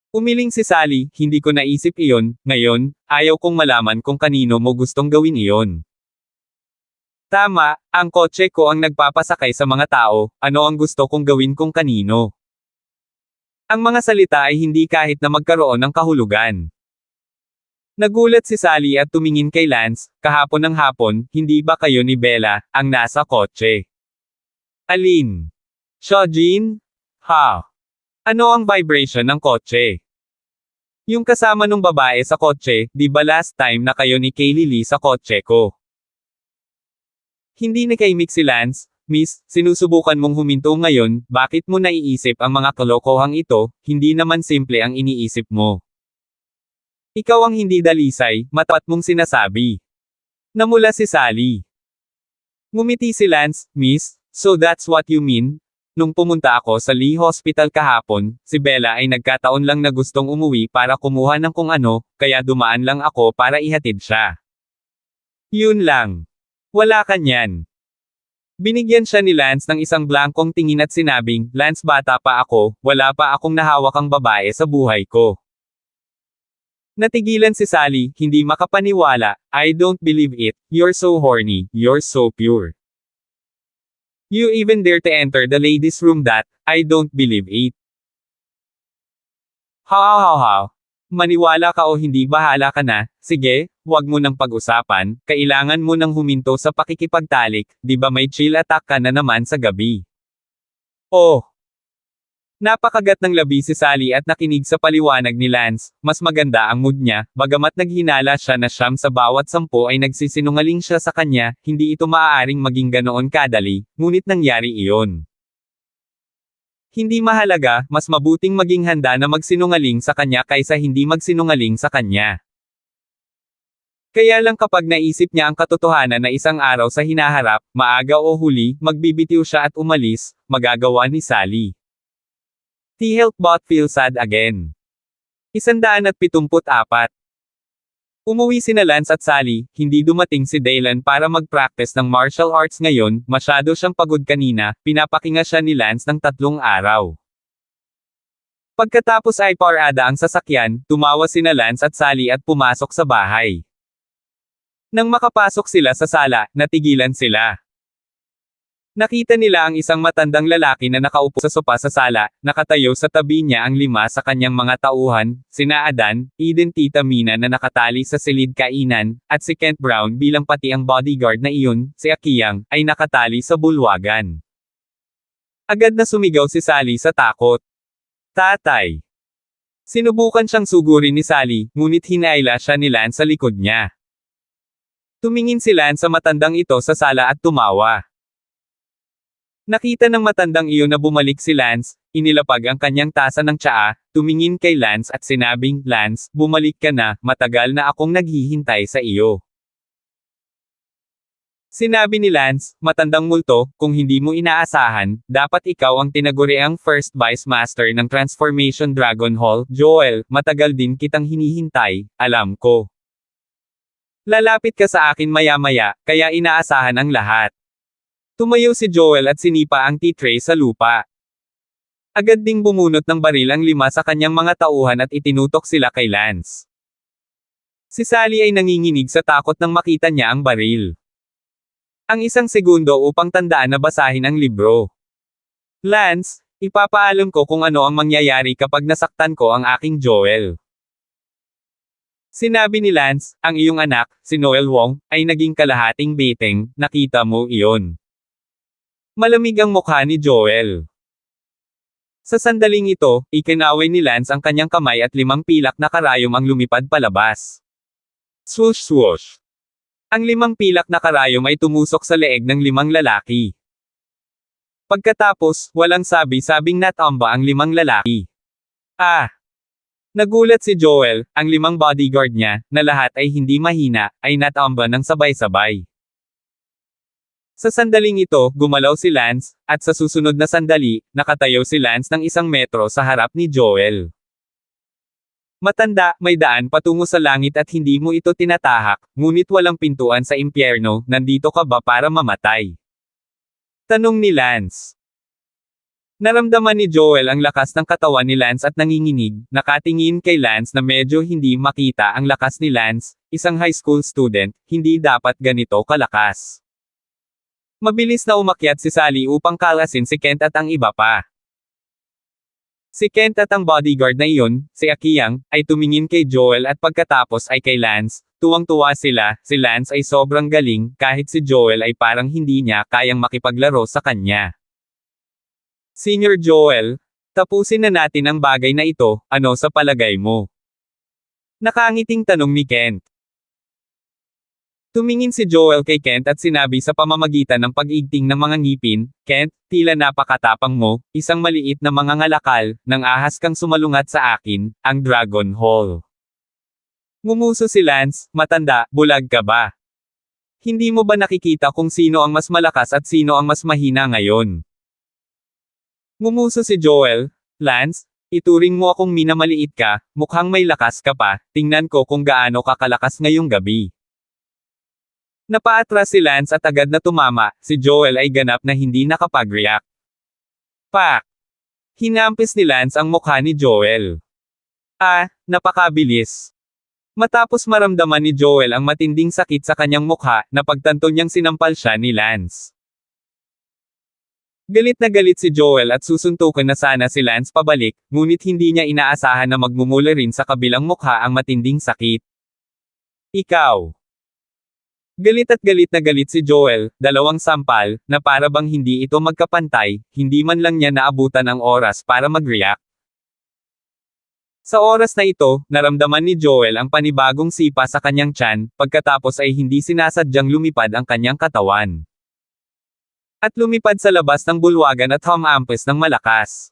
Umiling si Sally, hindi ko naisip iyon, ngayon, ayaw kong malaman kung kanino mo gustong gawin iyon. Tama, ang kotse ko ang nagpapasakay sa mga tao, ano ang gusto kong gawin kung kanino. Ang mga salita ay hindi kahit na magkaroon ng kahulugan. Nagulat si Sally at tumingin kay Lance, kahapon ng hapon, hindi ba kayo ni Bella, ang nasa kotse? Alin? Shojin? Ha? Ano ang vibration ng kotse? Yung kasama nung babae sa kotse, di ba last time na kayo ni Kaylee Lee sa kotse ko? Hindi nakaimik si Lance, Miss, sinusubukan mong huminto ngayon, bakit mo naiisip ang mga kalokohang ito, hindi naman simple ang iniisip mo. Ikaw ang hindi dalisay, matapat mong sinasabi. Namula si Sally. Ngumiti si Lance, Miss, so that's what you mean? Nung pumunta ako sa Lee Hospital kahapon, si Bella ay nagkataon lang na gustong umuwi para kumuha ng kung ano, kaya dumaan lang ako para ihatid siya. Yun lang. Wala kanyan. Binigyan siya ni Lance ng isang blankong tingin at sinabing, Lance bata pa ako, wala pa akong nahawakang babae sa buhay ko. Natigilan si Sally, hindi makapaniwala, I don't believe it, you're so horny, you're so pure. You even dare to enter the ladies' room that, I don't believe it. Ha. Maniwala ka o hindi bahala ka na, sige, wag mo nang pag-usapan, kailangan mo nang huminto sa pakikipagtalik, di ba may chill attack ka na naman sa gabi. Oh. Napakagat ng labi si Sally at nakinig sa paliwanag ni Lance, mas maganda ang mood niya, bagamat naghinala siya na siyam sa bawat 10 ay nagsisinungaling siya sa kanya, hindi ito maaaring maging ganoon kadali, ngunit nangyari iyon. Hindi mahalaga, mas mabuting maging handa na magsinungaling sa kanya kaysa hindi magsinungaling sa kanya. Kaya lang kapag naisip niya ang katotohanan na isang araw sa hinaharap, maaga o huli, magbibitiw siya at umalis, magagawa ni Sally. T-help bot feel sad again. 174. Umuwi sina Lance at Sally, hindi dumating si Daylan para mag-practice ng martial arts ngayon, masyado siyang pagod kanina, pinapakinga siya ni Lance ng 3 araw. Pagkatapos ay parada ang sasakyan, tumawa sina Lance at Sally at pumasok sa bahay. Nang makapasok sila sa sala, natigilan sila. Nakita nila ang isang matandang lalaki na nakaupo sa sopa sa sala, nakatayo sa tabi niya ang 5 sa kanyang mga tauhan, sina Adan, Eden Tita Mina na nakatali sa silid kainan, at si Kent Brown bilang pati ang bodyguard na iyon, si Akiang, ay nakatali sa bulwagan. Agad na sumigaw si Sally sa takot. Tatay! Sinubukan siyang sugurin ni Sally, ngunit hinaila siya ni Lance sa likod niya. Tumingin si Lance sa matandang ito sa sala at tumawa. Nakita ng matandang iyon na bumalik si Lance, inilapag ang kanyang tasa ng tsaa, tumingin kay Lance at sinabing, Lance, bumalik ka na, matagal na akong naghihintay sa iyo. Sinabi ni Lance, matandang multo, kung hindi mo inaasahan, dapat ikaw ang tinaguriang First Vice Master ng Transformation Dragon Hall, Joel, matagal din kitang hinihintay, alam ko. Lalapit ka sa akin maya-maya, kaya inaasahan ang lahat. Tumayo si Joel at sinipa ang tea tray sa lupa. Agad ding bumunot ng baril ang 5 sa kanyang mga tauhan at itinutok sila kay Lance. Si Sally ay nanginginig sa takot nang makita niya ang baril. Ang 1 segundo upang tandaan na basahin ang libro. Lance, ipapaalam ko kung ano ang mangyayari kapag nasaktan ko ang aking Joel. Sinabi ni Lance, ang iyong anak, si Noel Wong, ay naging kalahating beteng, nakita mo iyon. Malamig ang mukha ni Joel. Sa sandaling ito, ikinaway ni Lance ang kanyang kamay at 5 pilak na karayom ang lumipad palabas. Swoosh swoosh. Ang 5 pilak na karayom ay tumusok sa leeg ng 5 lalaki. Pagkatapos, walang sabi-sabing natumba ang 5 lalaki. Nagulat si Joel, ang 5 bodyguard niya, na lahat ay hindi mahina, ay natumba ng sabay-sabay. Sa sandaling ito, gumalaw si Lance, at sa susunod na sandali, nakatayo si Lance ng 1 metro sa harap ni Joel. Matanda, may daan patungo sa langit at hindi mo ito tinatahak, ngunit walang pintuan sa impyerno, nandito ka ba para mamatay? Tanong ni Lance. Naramdaman ni Joel ang lakas ng katawan ni Lance at nanginginig, nakatingin kay Lance na medyo hindi makita ang lakas ni Lance, isang high school student, hindi dapat ganito kalakas. Mabilis na umakyat si Sally upang kalasin si Kent at ang iba pa. Si Kent at ang bodyguard na iyon, si Akiyang, ay tumingin kay Joel at pagkatapos ay kay Lance, tuwang-tuwa sila, si Lance ay sobrang galing, kahit si Joel ay parang hindi niya kayang makipaglaro sa kanya. Senior Joel, tapusin na natin ang bagay na ito, ano sa palagay mo? Nakangiting tanong ni Kent. Tumingin si Joel kay Kent at sinabi sa pamamagitan ng pag-igting ng mga ngipin, Kent, tila napakatapang mo, isang maliit na mga ngalakal, nang ahas kang sumalungat sa akin, ang Dragon Hall. Ngumuso si Lance, matanda, bulag ka ba? Hindi mo ba nakikita kung sino ang mas malakas at sino ang mas mahina ngayon? Ngumuso si Joel, Lance, ituring mo akong minamaliit ka, mukhang may lakas ka pa, tingnan ko kung gaano ka kalakas ngayong gabi. Napaatras si Lance at agad na tumama, si Joel ay ganap na hindi nakapag-react. Pak! Hinampis ni Lance ang mukha ni Joel. Napakabilis. Matapos maramdaman ni Joel ang matinding sakit sa kanyang mukha, napagtanto niyang sinampal siya ni Lance. Galit na galit si Joel at susuntukan na sana si Lance pabalik, ngunit hindi niya inaasahan na magmumula rin sa kabilang mukha ang matinding sakit. Ikaw. Galit na galit si Joel, 2 sampal, na para bang hindi ito magkapantay, hindi man lang niya naabutan ang oras para mag-react. Sa oras na ito, naramdaman ni Joel ang panibagong sipa sa kanyang tiyan, pagkatapos ay hindi sinasadyang lumipad ang kanyang katawan. At lumipad sa labas ng bulwagan at humampis ng malakas.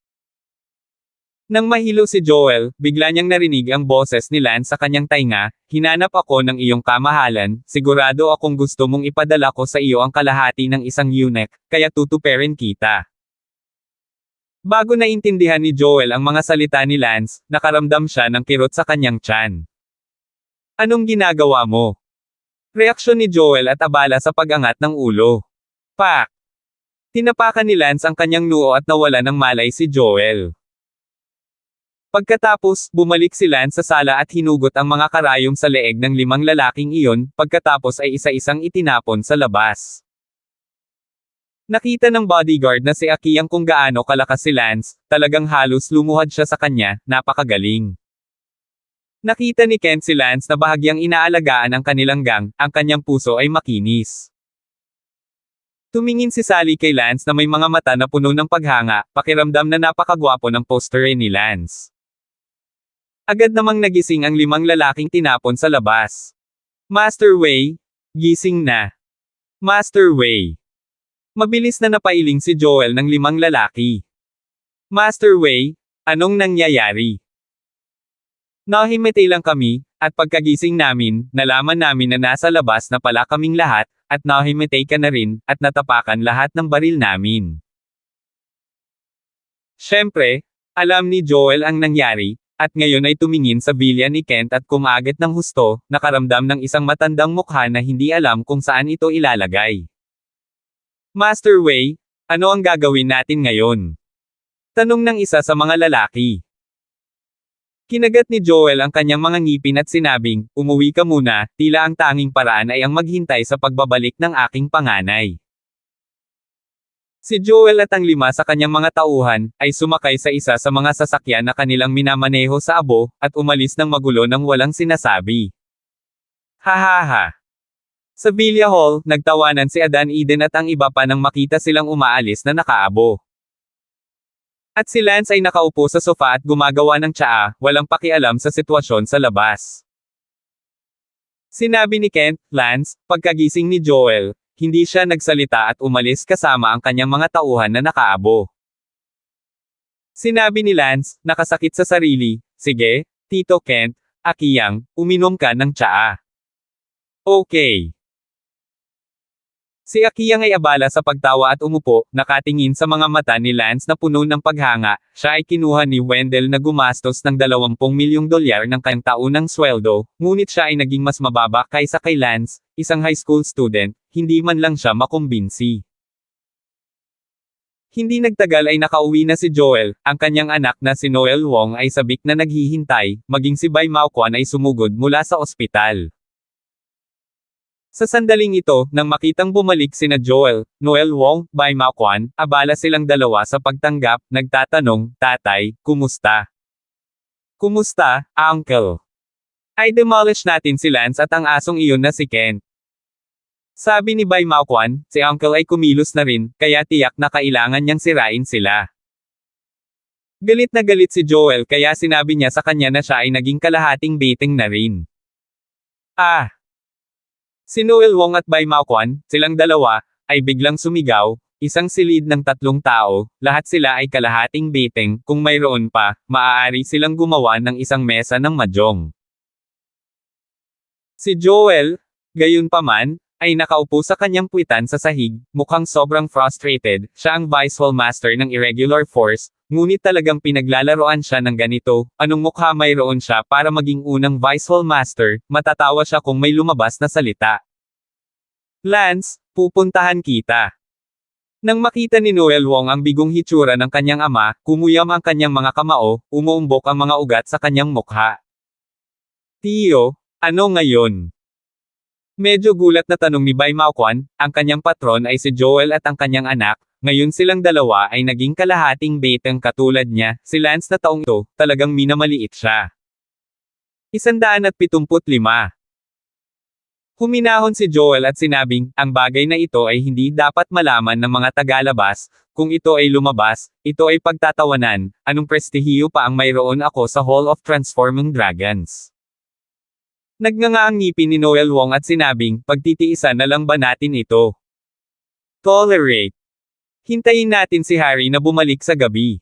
Nang mahilo si Joel, bigla niyang narinig ang boses ni Lance sa kanyang tainga, hinanap ako ng iyong kamahalan, sigurado akong gusto mong ipadala ko sa iyo ang kalahati ng isang eunuch, kaya tutuperin kita. Bago naintindihan ni Joel ang mga salita ni Lance, nakaramdam siya ng kirot sa kanyang tiyan. Anong ginagawa mo? Reaksyon ni Joel at abala sa pag-angat ng ulo. Pak! Tinapakan ni Lance ang kanyang noo at nawala ng malay si Joel. Pagkatapos, bumalik si Lance sa sala at hinugot ang mga karayom sa leeg ng 5 lalaking iyon, pagkatapos ay isa-isang itinapon sa labas. Nakita ng bodyguard na si Akiyang kung gaano kalakas si Lance, talagang halos lumuhad siya sa kanya, napakagaling. Nakita ni Kent si Lance na bahagyang inaalagaan ang kanilang gang, ang kanyang puso ay makinis. Tumingin si Sally kay Lance na may mga mata na puno ng paghanga, pakiramdam na napakagwapo ng poster ni Lance. Agad namang nagising ang 5 lalaking tinapon sa labas. Master Wei, gising na. Master Wei. Mabilis na napailing si Joel ng 5 lalaki. Master Wei, anong nangyayari? Nahimatay lang kami, at pagkagising namin, nalaman namin na nasa labas na pala kaming lahat, at nahimatay ka na rin, at natapakan lahat ng baril namin. Siyempre, alam ni Joel ang nangyari, at ngayon ay tumingin sa bilya ni Kent at kumagit ng husto, nakaramdam ng isang matandang mukha na hindi alam kung saan ito ilalagay. Master Wei, ano ang gagawin natin ngayon? Tanong ng isa sa mga lalaki. Kinagat ni Joel ang kanyang mga ngipin at sinabing, umuwi ka muna, tila ang tanging paraan ay ang maghintay sa pagbabalik ng aking panganay. Si Joel at ang 5 sa kanyang mga tauhan, ay sumakay sa isa sa mga sasakyan na kanilang minamaneho sa abo, at umalis ng magulo nang walang sinasabi. Hahaha. Sa Villa Hall, nagtawanan si Adan Eden at ang iba pa nang makita silang umaalis na nakaabo. At si Lance ay nakaupo sa sofa at gumagawa ng tsaa, walang pakialam sa sitwasyon sa labas. Sinabi ni Kent, Lance, pagkagising ni Joel, hindi siya nagsalita at umalis kasama ang kanyang mga tauhan na nakaabo. Sinabi ni Lance, nakasakit sa sarili, sige, Tito Kent, Akiyang, uminom ka ng tsaa. Okay. Si Akiyang ay abala sa pagtawa at umupo, nakatingin sa mga mata ni Lance na puno ng paghanga. Siya ay kinuha ni Wendell na gumastos ng $20 milyong ng kanyang taunang sweldo, ngunit siya ay naging mas mababa kaysa kay Lance, isang high school student, hindi man lang siya makumbinsi. Hindi nagtagal ay nakauwi na si Joel, ang kanyang anak na si Noel Wong ay sabik na naghihintay, maging si Bai Mao Quan ay sumugod mula sa ospital. Sa sandaling ito, nang makitang bumalik sina Joel, Noel Wong, Bai Mao Quan, abala silang dalawa sa pagtanggap, nagtatanong, Tatay, kumusta? Kumusta, Uncle? Ay demolish natin si Lance at ang asong iyon na si Kent. Sabi ni Bai Mao Quan, si Uncle ay kumilos na rin, kaya tiyak na kailangan niyang sirain sila. Galit na galit si Joel kaya sinabi niya sa kanya na siya ay naging kalahating baiting na rin. Si Noel Wong at Bai Mao Quan, silang dalawa, ay biglang sumigaw, isang silid ng 3 tao, lahat sila ay kalahating baiting, kung mayroon pa, maaari silang gumawa ng isang mesa ng mahjong. Si Joel, gayunpaman, ay nakaupo sa kanyang puwitan sa sahig, mukhang sobrang frustrated, siya ang Vice Hall Master ng Irregular Force, ngunit talagang pinaglalaroan siya ng ganito, anong mukha mayroon siya para maging unang Vice Hall Master, matatawa siya kung may lumabas na salita. Lance, pupuntahan kita. Nang makita ni Noel Wong ang bigong hitsura ng kanyang ama, kumuyam ang kanyang mga kamao, umuumbok ang mga ugat sa kanyang mukha. Tiyo, ano ngayon? Medyo gulat na tanong ni Bai Mao Quan, ang kanyang patron ay si Joel at ang kanyang anak, ngayon silang dalawa ay naging kalahating baiting katulad niya, si Lance na taong ito, talagang minamaliit siya. 175. Huminahon si Joel at sinabing, ang bagay na ito ay hindi dapat malaman ng mga tagalabas, kung ito ay lumabas, ito ay pagtatawanan, anong prestihiyo pa ang mayroon ako sa Hall of Transforming Dragons. Nagnganga ang ngipin ni Noel Wong at sinabing, pagtitiisan na lang ba natin ito? Tolerate. Hintayin natin si Harry na bumalik sa gabi.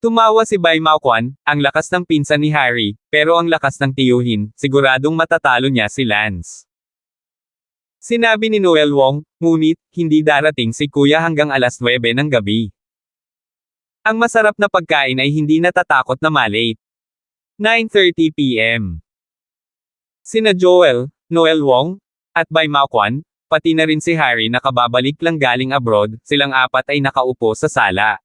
Tumawa si Bai Mao Quan, ang lakas ng pinsan ni Harry, pero ang lakas ng tiyuhin, siguradong matatalo niya si Lance. Sinabi ni Noel Wong, ngunit, hindi darating si Kuya hanggang alas 9 ng gabi. Ang masarap na pagkain ay hindi natatakot na malate. 9:30 p.m. Sina Joel, Noel Wong, at Bai Mao Quan, pati na rin si Harry na kababalik lang galing abroad, silang apat ay nakaupo sa sala.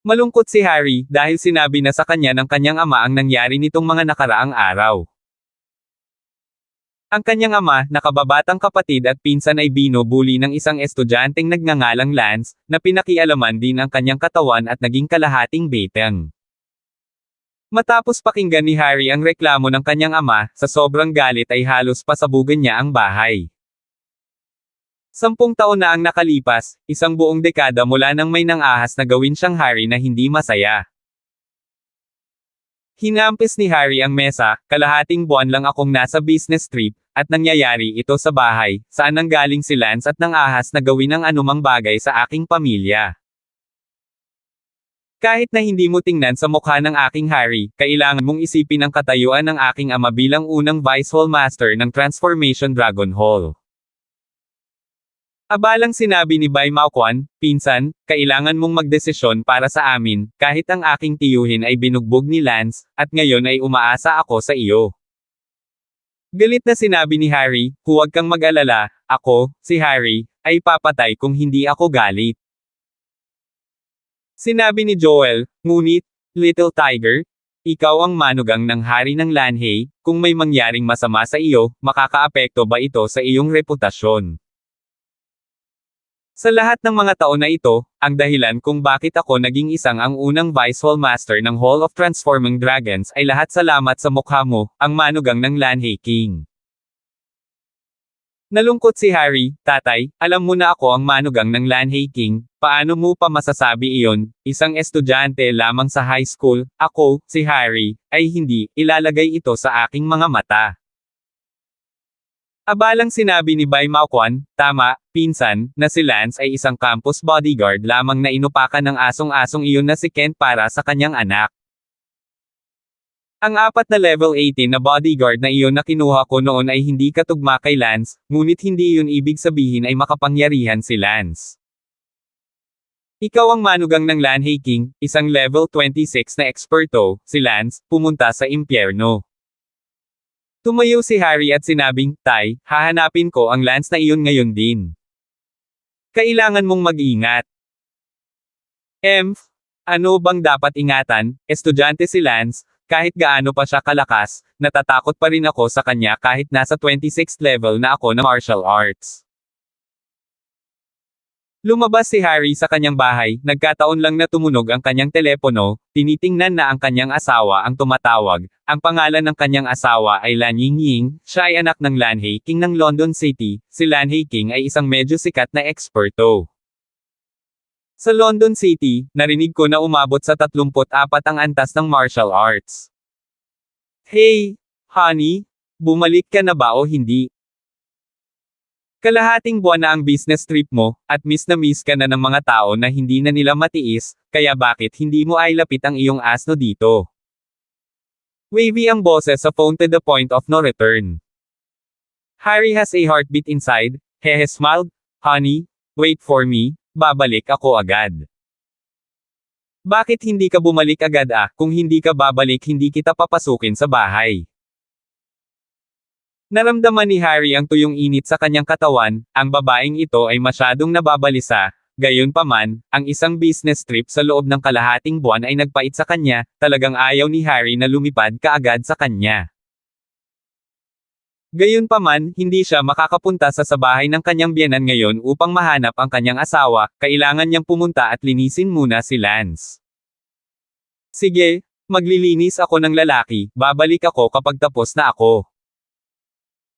Malungkot si Harry dahil sinabi na sa kanya ng kanyang ama ang nangyari nitong mga nakaraang araw. Ang kanyang ama, nakababatang kapatid at pinsan ay binubuli ng isang estudyanteng nagngangalang Lance, na pinakialaman din ang kanyang katawan at naging kalahating baiting. Matapos pakinggan ni Harry ang reklamo ng kanyang ama, sa sobrang galit ay halos pasabugan niya ang bahay. 10 taon na ang nakalipas, isang buong dekada mula nang may nang-ahas na gawin siyang Harry na hindi masaya. Hinampis ni Harry ang mesa, kalahating buwan lang akong nasa business trip, at nangyayari ito sa bahay, saan nanggaling si Lance at nang-ahas na gawin ang anumang bagay sa aking pamilya. Kahit na hindi mo tingnan sa mukha ng aking Harry, kailangan mong isipin ang katayuan ng aking ama bilang unang Vice Hall Master ng Transformation Dragon Hall. Abalang sinabi ni Bai Mao Quan, pinsan, kailangan mong magdesisyon para sa amin, kahit ang aking tiyuhin ay binugbog ni Lance, at ngayon ay umaasa ako sa iyo. Galit na sinabi ni Harry, huwag kang mag-alala, ako, si Harry, ay papatay kung hindi ako galit. Sinabi ni Joel, ngunit, Little Tiger, ikaw ang manugang ng hari ng Lanhei, kung may mangyaring masama sa iyo, makakaapekto ba ito sa iyong reputasyon? Sa lahat ng mga taon na ito, ang dahilan kung bakit ako naging isang ang unang Vice Hall Master ng Hall of Transforming Dragons ay lahat salamat sa mukha mo, ang manugang ng Lanhei King. Nalungkot si Harry, tatay, alam mo na ako ang manugang ng Lanhey King, paano mo pa masasabi iyon, isang estudyante lamang sa high school, ako, si Harry, ay hindi, ilalagay ito sa aking mga mata. Abalang sinabi ni Bai Maoquan, tama, pinsan, na si Lance ay isang campus bodyguard lamang na inupakan ng asong-asong iyon na si Kent para sa kanyang anak. Ang 4 na level 18 na bodyguard na iyon na kinuha ko noon ay hindi katugma kay Lance, ngunit hindi iyon ibig sabihin ay makapangyarihan si Lance. Ikaw ang manugang ng Lanhey King, isang level 26 na eksperto, si Lance, pumunta sa impyerno. Tumayo si Harry at sinabing, Tay, hahanapin ko ang Lance na iyon ngayon din. Kailangan mong mag-ingat. Ano bang dapat ingatan, estudyante si Lance, kahit gaano pa siya kalakas, natatakot pa rin ako sa kanya kahit nasa 26th level na ako ng martial arts. Lumabas si Harry sa kanyang bahay, nagkataon lang na tumunog ang kanyang telepono, tinitingnan na ang kanyang asawa ang tumatawag, ang pangalan ng kanyang asawa ay Lan Yingying, siya ay anak ng Lanhey King ng London City, si Lanhey King ay isang medyo sikat na eksperto. Sa London City, narinig ko na umabot sa 34 ang antas ng martial arts. Hey, honey, bumalik ka na ba o hindi? Kalahating buwan na ang business trip mo, at miss ka na ng mga tao na hindi na nila matiis, kaya bakit hindi mo ay lapit ang iyong asno dito? Wavy ang boses sa phone to the point of no return. Harry has a heartbeat inside, hehe smiled, honey, wait for me, babalik ako agad. Bakit hindi ka bumalik agad kung hindi ka babalik hindi kita papasukin sa bahay? Naramdaman ni Harry ang tuyong init sa kanyang katawan, ang babaeng ito ay masyadong nababalisa, gayunpaman, ang isang business trip sa loob ng kalahating buwan ay nagpait sa kanya, talagang ayaw ni Harry na lumipad kaagad sa kanya. Gayunpaman, hindi siya makakapunta sa bahay ng kanyang biyenan ngayon upang mahanap ang kanyang asawa, kailangan niyang pumunta at linisin muna si Lance. Sige, maglilinis ako ng lalaki, babalik ako kapag tapos na ako.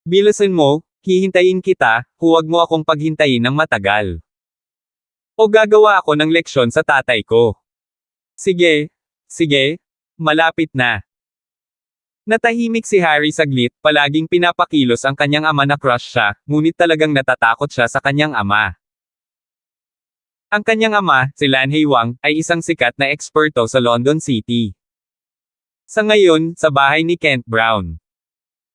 Bilisan mo, hihintayin kita, huwag mo akong paghintayin ng matagal. O gagawa ako ng leksyon sa tatay ko. Sige, malapit na. Natahimik si Harry saglit, palaging pinapakilos ang kanyang ama na crush siya, ngunit talagang natatakot siya sa kanyang ama. Ang kanyang ama, si Lanhey Wang, ay isang sikat na eksperto sa London City. Sa ngayon, sa bahay ni Kent Brown.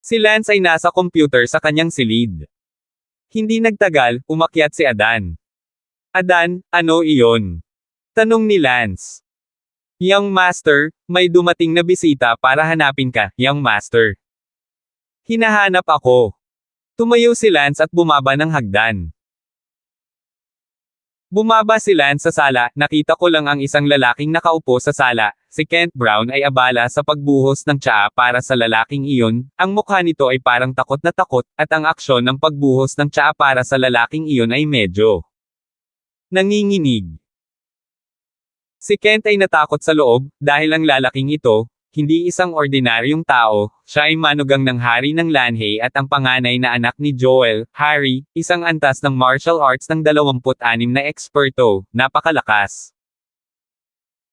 Si Lance ay nasa computer sa kanyang silid. Hindi nagtagal, umakyat si Adan. Adan, ano iyon? Tanong ni Lance. Young Master, may dumating na bisita para hanapin ka, Young Master. Hinahanap ako. Tumayo si Lance at bumaba ng hagdan. Bumaba si Lance sa sala, nakita ko lang ang isang lalaking nakaupo sa sala, si Kent Brown ay abala sa pagbuhos ng tsaa para sa lalaking iyon, ang mukha nito ay parang takot na takot, at ang aksyon ng pagbuhos ng tsaa para sa lalaking iyon ay medyo nanginginig. Si Kent ay natakot sa loob, dahil ang lalaking ito, hindi isang ordinaryong tao, siya ay manugang ng hari ng Lanhey at ang panganay na anak ni Joel, Harry, isang antas ng martial arts ng 26 na eksperto, napakalakas.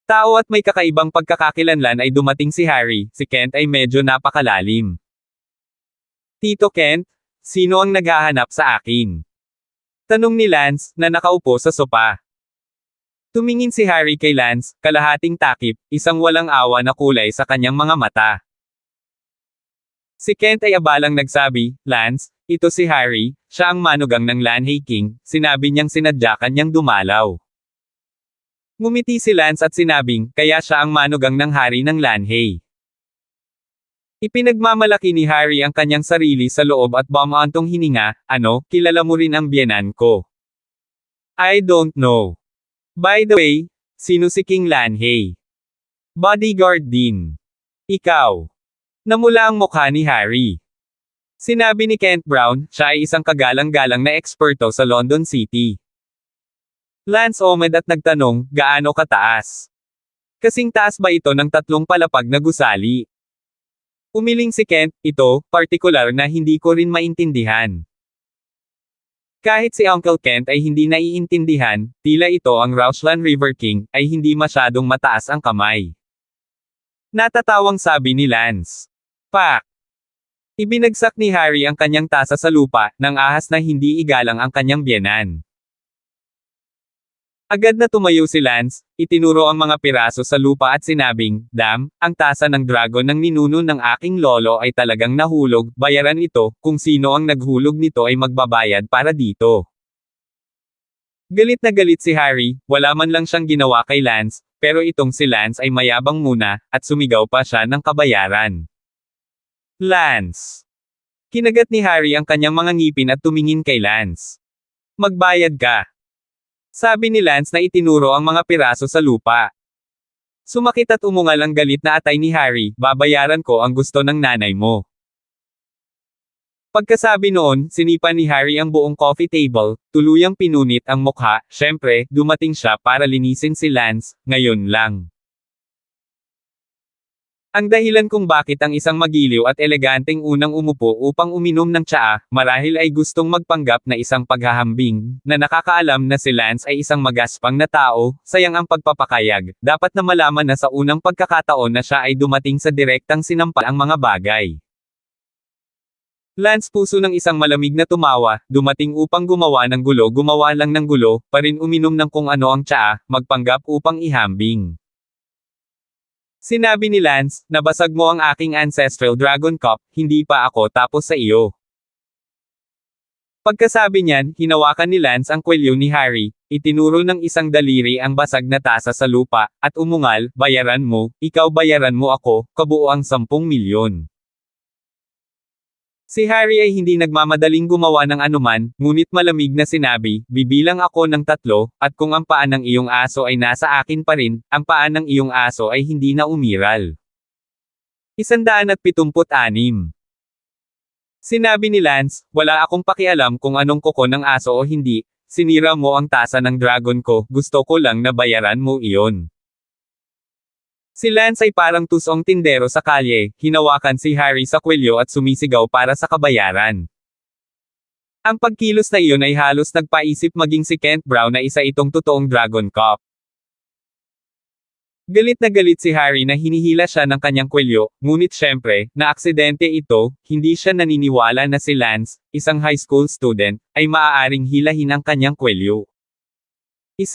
Tao at may kakaibang pagkakakilanlan ay dumating si Harry, si Kent ay medyo napakalalim. Tito Kent, sino ang naghahanap sa akin? Tanong ni Lance, na nakaupo sa sopa. Tumingin si Harry kay Lance, kalahating takip, isang walang awa na kulay sa kanyang mga mata. Si Kent ay abalang nagsabi, Lance, ito si Harry, siya ang manugang ng Lanhey King, sinabi niyang sinadyakan niyang dumalaw. Ngumiti si Lance at sinabing, kaya siya ang manugang ng hari ng Lanhey. Ipinagmamalaki ni Harry ang kanyang sarili sa loob at bumaantong hininga, kilala mo rin ang biyenan ko. I don't know. By the way, sino si King Lanhey? Bodyguard din. Ikaw. Namula ang mukha ni Harry. Sinabi ni Kent Brown, siya ay isang kagalang-galang na eksperto sa London City. Lance omed at nagtanong, gaano kataas? Kasing taas ba ito ng 3 palapag na gusali? Umiling si Kent, ito, partikular na hindi ko rin maintindihan. Kahit si Uncle Kent ay hindi naiintindihan, tila ito ang Rauchland River King, ay hindi masyadong mataas ang kamay. Natatawang sabi ni Lance. Pak! Ibinagsak ni Harry ang kanyang tasa sa lupa, nang ahas na hindi igalang ang kanyang biyenan. Agad na tumayo si Lance, itinuro ang mga piraso sa lupa at sinabing, Dam, ang tasa ng dragon ng ninuno ng aking lolo ay talagang nahulog, bayaran ito, kung sino ang naghulog nito ay magbabayad para dito. Galit na galit si Harry, wala man lang siyang ginawa kay Lance, pero itong si Lance ay mayabang muna, at sumigaw pa siya ng kabayaran. Lance! Kinagat ni Harry ang kanyang mga ngipin at tumingin kay Lance. Magbayad ka! Sabi ni Lance na itinuro ang mga piraso sa lupa. Sumakit at umungal ang galit na atay ni Harry, babayaran ko ang gusto ng nanay mo. Pagkasabi noon, sinipan ni Harry ang buong coffee table, tuluyang pinunit ang mukha, syempre, dumating siya para linisin si Lance, ngayon lang. Ang dahilan kung bakit ang isang magiliw at eleganteng unang umupo upang uminom ng tsaa, marahil ay gustong magpanggap na isang paghahambing, na nakakaalam na si Lance ay isang magaspang na tao, sayang ang pagpapakayag, dapat na malaman na sa unang pagkakataon na siya ay dumating sa direktang sinampal ang mga bagay. Lance puso ng isang malamig na tumawa, dumating upang gumawa ng gulo gumawa lang ng gulo, pa rin uminom ng kung ano ang tsaa, magpanggap upang ihambing. Sinabi ni Lance, nabasag mo ang aking ancestral dragon cup, hindi pa ako tapos sa iyo. Pagkasabi niyan, hinawakan ni Lance ang kwelyo ni Harry, itinuro ng isang daliri ang basag na tasa sa lupa, at umungal, bayaran mo, ikaw bayaran mo ako, kabuoang 10 milyon. Si Harry ay hindi nagmamadaling gumawa ng anuman, ngunit malamig na sinabi, bibilang ako ng 3, at kung ang paa ng iyong aso ay nasa akin pa rin, ang paa ng iyong aso ay hindi na umiral. 176. Sinabi ni Lance, wala akong pakialam kung anong kuko ng aso o hindi, sinira mo ang tasa ng dragon ko, gusto ko lang na bayaran mo iyon. Si Lance ay parang tusong tindero sa kalye, hinawakan si Harry sa kwelyo at sumisigaw para sa kabayaran. Ang pagkilos na iyon ay halos nagpaisip maging si Kent Brown na isa itong totoong dragon cop. Galit na galit si Harry na hinihila siya ng kanyang kwelyo, ngunit syempre, na aksidente ito, hindi siya naniniwala na si Lance, isang high school student, ay maaaring hilahin ang kanyang kwelyo. 1.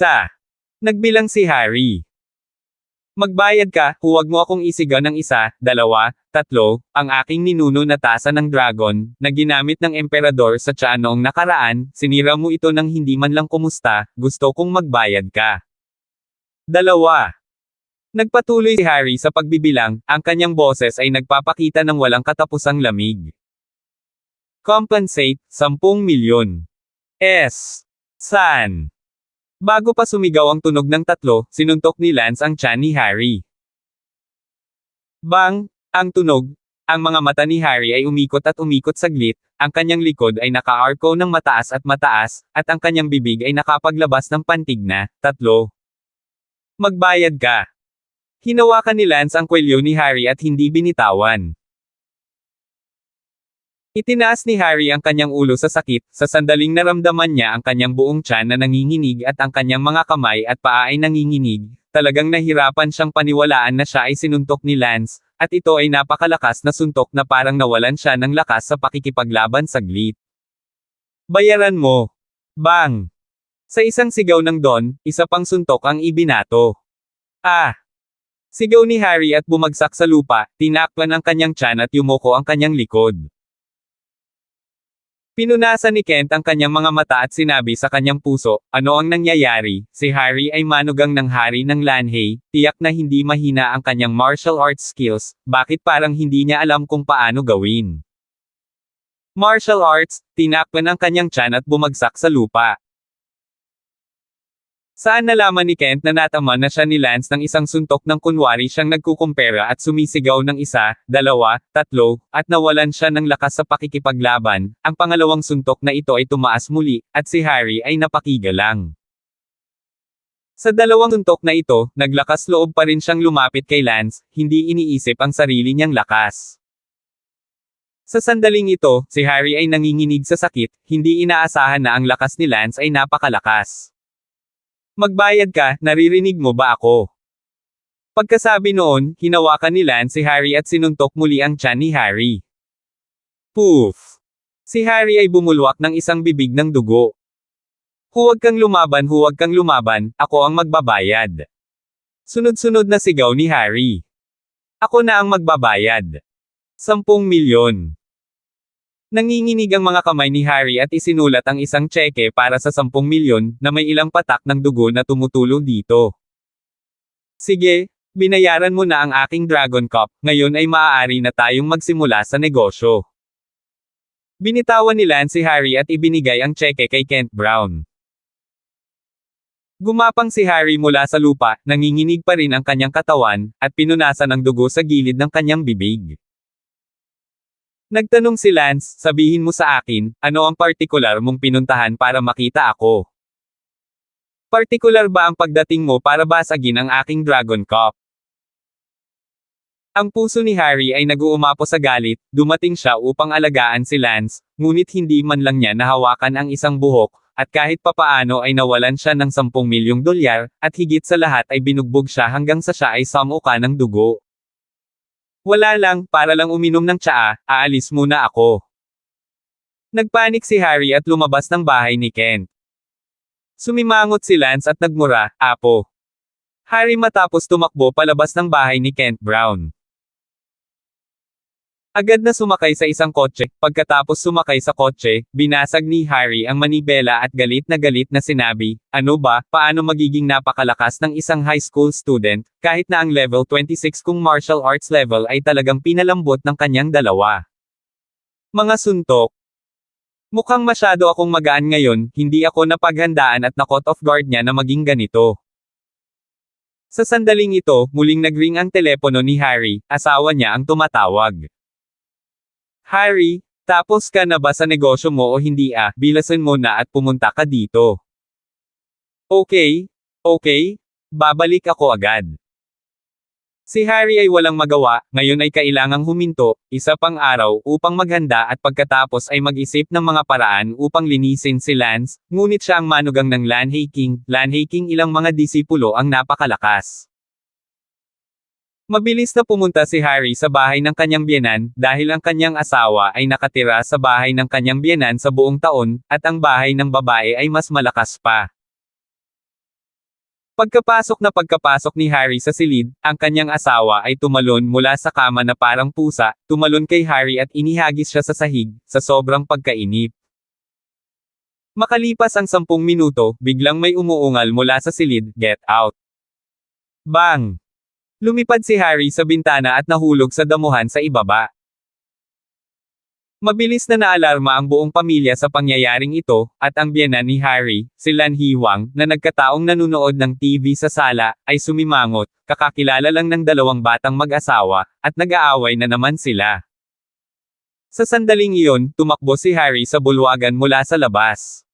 Nagbilang si Harry. Magbayad ka, huwag mo akong isigaw ng 1, 2, 3, ang aking ninuno na tasa ng dragon, na ginamit ng emperador sa tsaa noong nakaraan, sinira mo ito ng hindi man lang kumusta, gusto kong magbayad ka. 2. Nagpatuloy si Harry sa pagbibilang, ang kanyang boses ay nagpapakita ng walang katapusang lamig. Compensate, 10 milyon. San? Bago pa sumigaw ang tunog ng 3, sinuntok ni Lance ang tiyan ni Harry. Bang! Ang tunog. Ang mga mata ni Harry ay umikot at umikot saglit, ang kanyang likod ay naka-arco ng mataas, at ang kanyang bibig ay nakapaglabas ng pantig na, 3. Magbayad ka. Hinawakan ni Lance ang kwelyo ni Harry at hindi binitawan. Itinaas ni Harry ang kanyang ulo sa sakit, sa sandaling naramdaman niya ang kanyang buong tiyan na nanginginig at ang kanyang mga kamay at paa ay nanginginig, talagang nahirapan siyang paniwalaan na siya ay sinuntok ni Lance, at ito ay napakalakas na suntok na parang nawalan siya ng lakas sa pakikipaglaban saglit. Bayaran mo! Bang! Sa isang sigaw ng Don, isa pang suntok ang ibinato. Sigaw ni Harry at bumagsak sa lupa, tinakpan ang kanyang tiyan at yumuko ang kanyang likod. Pinunasan ni Kent ang kanyang mga mata at sinabi sa kanyang puso, ano ang nangyayari? Si Harry ay manugang ng hari ng Lanhey, tiyak na hindi mahina ang kanyang martial arts skills, bakit parang hindi niya alam kung paano gawin? Martial arts, tinakpan ang kanyang tiyan at bumagsak sa lupa. Saan nalaman ni Kent na natama na siya ni Lance ng isang suntok ng kunwari siyang nagkukumpera at sumisigaw ng 1, 2, 3, at nawalan siya ng lakas sa pakikipaglaban, ang pangalawang suntok na ito ay tumaas muli, at si Harry ay napakigalang. Sa dalawang suntok na ito, naglakas loob pa rin siyang lumapit kay Lance, hindi iniisip ang sarili niyang lakas. Sa sandaling ito, si Harry ay nanginginig sa sakit, hindi inaasahan na ang lakas ni Lance ay napakalakas. Magbayad ka, naririnig mo ba ako? Pagkasabi noon, hinawakan ni Lance si Harry at sinuntok muli ang tiyan ni Harry. Poof! Si Harry ay bumulwak ng isang bibig ng dugo. Huwag kang lumaban, ako ang magbabayad. Sunod-sunod na sigaw ni Harry. Ako na ang magbabayad. 10 milyon. Nanginginig ang mga kamay ni Harry at isinulat ang isang tseke para sa 10 milyon na may ilang patak ng dugo na tumutulo dito. Sige, binayaran mo na ang aking Dragon Cup, ngayon ay maaari na tayong magsimula sa negosyo. Binitawan ni Lance si Harry at ibinigay ang tseke kay Kent Brown. Gumapang si Harry mula sa lupa, nanginginig pa rin ang kanyang katawan, at pinunasan ng dugo sa gilid ng kanyang bibig. Nagtanong si Lance, sabihin mo sa akin, ano ang partikular mong pinuntahan para makita ako? Partikular ba ang pagdating mo para basagin ang aking Dragon Cup? Ang puso ni Harry ay nag-uumapo sa galit, dumating siya upang alagaan si Lance, ngunit hindi man lang niya nahawakan ang isang buhok, at kahit papaano ay nawalan siya ng 10 milyong dolyar, at higit sa lahat ay binugbog siya hanggang sa siya ay samuka ng dugo. Wala lang, para lang uminom ng tsaa, aalis muna ako. Nagpanik si Harry at lumabas ng bahay ni Kent. Sumimangot si Lance at nagmura, Apo. Harry matapos tumakbo palabas ng bahay ni Kent Brown. Agad na sumakay sa isang kotse, pagkatapos sumakay sa kotse, binasag ni Harry ang manibela at galit na sinabi, ano ba, paano magiging napakalakas ng isang high school student, kahit na ang level 26 kung martial arts level ay talagang pinalambot ng kanyang dalawa. Mga suntok. Mukhang masyado akong magaan ngayon, hindi ako napaghandaan at na-caught off guard niya na maging ganito. Sa sandaling ito, muling nagring ang telepono ni Harry, asawa niya ang tumatawag. Harry, tapos ka na ba sa negosyo mo o hindi bilasan mo na at pumunta ka dito. Okay, babalik ako agad. Si Harry ay walang magawa, ngayon ay kailangang huminto, isa pang araw upang maghanda at pagkatapos ay mag-isip ng mga paraan upang linisin si Lance, ngunit siya ang manugang ng Lanhaking ilang mga disipulo ang napakalakas. Mabilis na pumunta si Harry sa bahay ng kanyang biyenan, dahil ang kanyang asawa ay nakatira sa bahay ng kanyang biyenan sa buong taon, at ang bahay ng babae ay mas malakas pa. Pagkapasok ni Harry sa silid, ang kanyang asawa ay tumalon mula sa kama na parang pusa, tumalon kay Harry at inihagis siya sa sahig, sa sobrang pagkainip. Makalipas ang 10 minuto, biglang may umuungal mula sa silid, get out. Bang! Lumipad si Harry sa bintana at nahulog sa damuhan sa ibaba. Mabilis na naalarma ang buong pamilya sa pangyayaring ito, at ang biyenan ni Harry, si Lan Hiwang, na nagkataong nanunood ng TV sa sala, ay sumimangot, kakakilala lang ng dalawang batang mag-asawa, at nag-aaway na naman sila. Sa sandaling iyon, tumakbo si Harry sa bulwagan mula sa labas.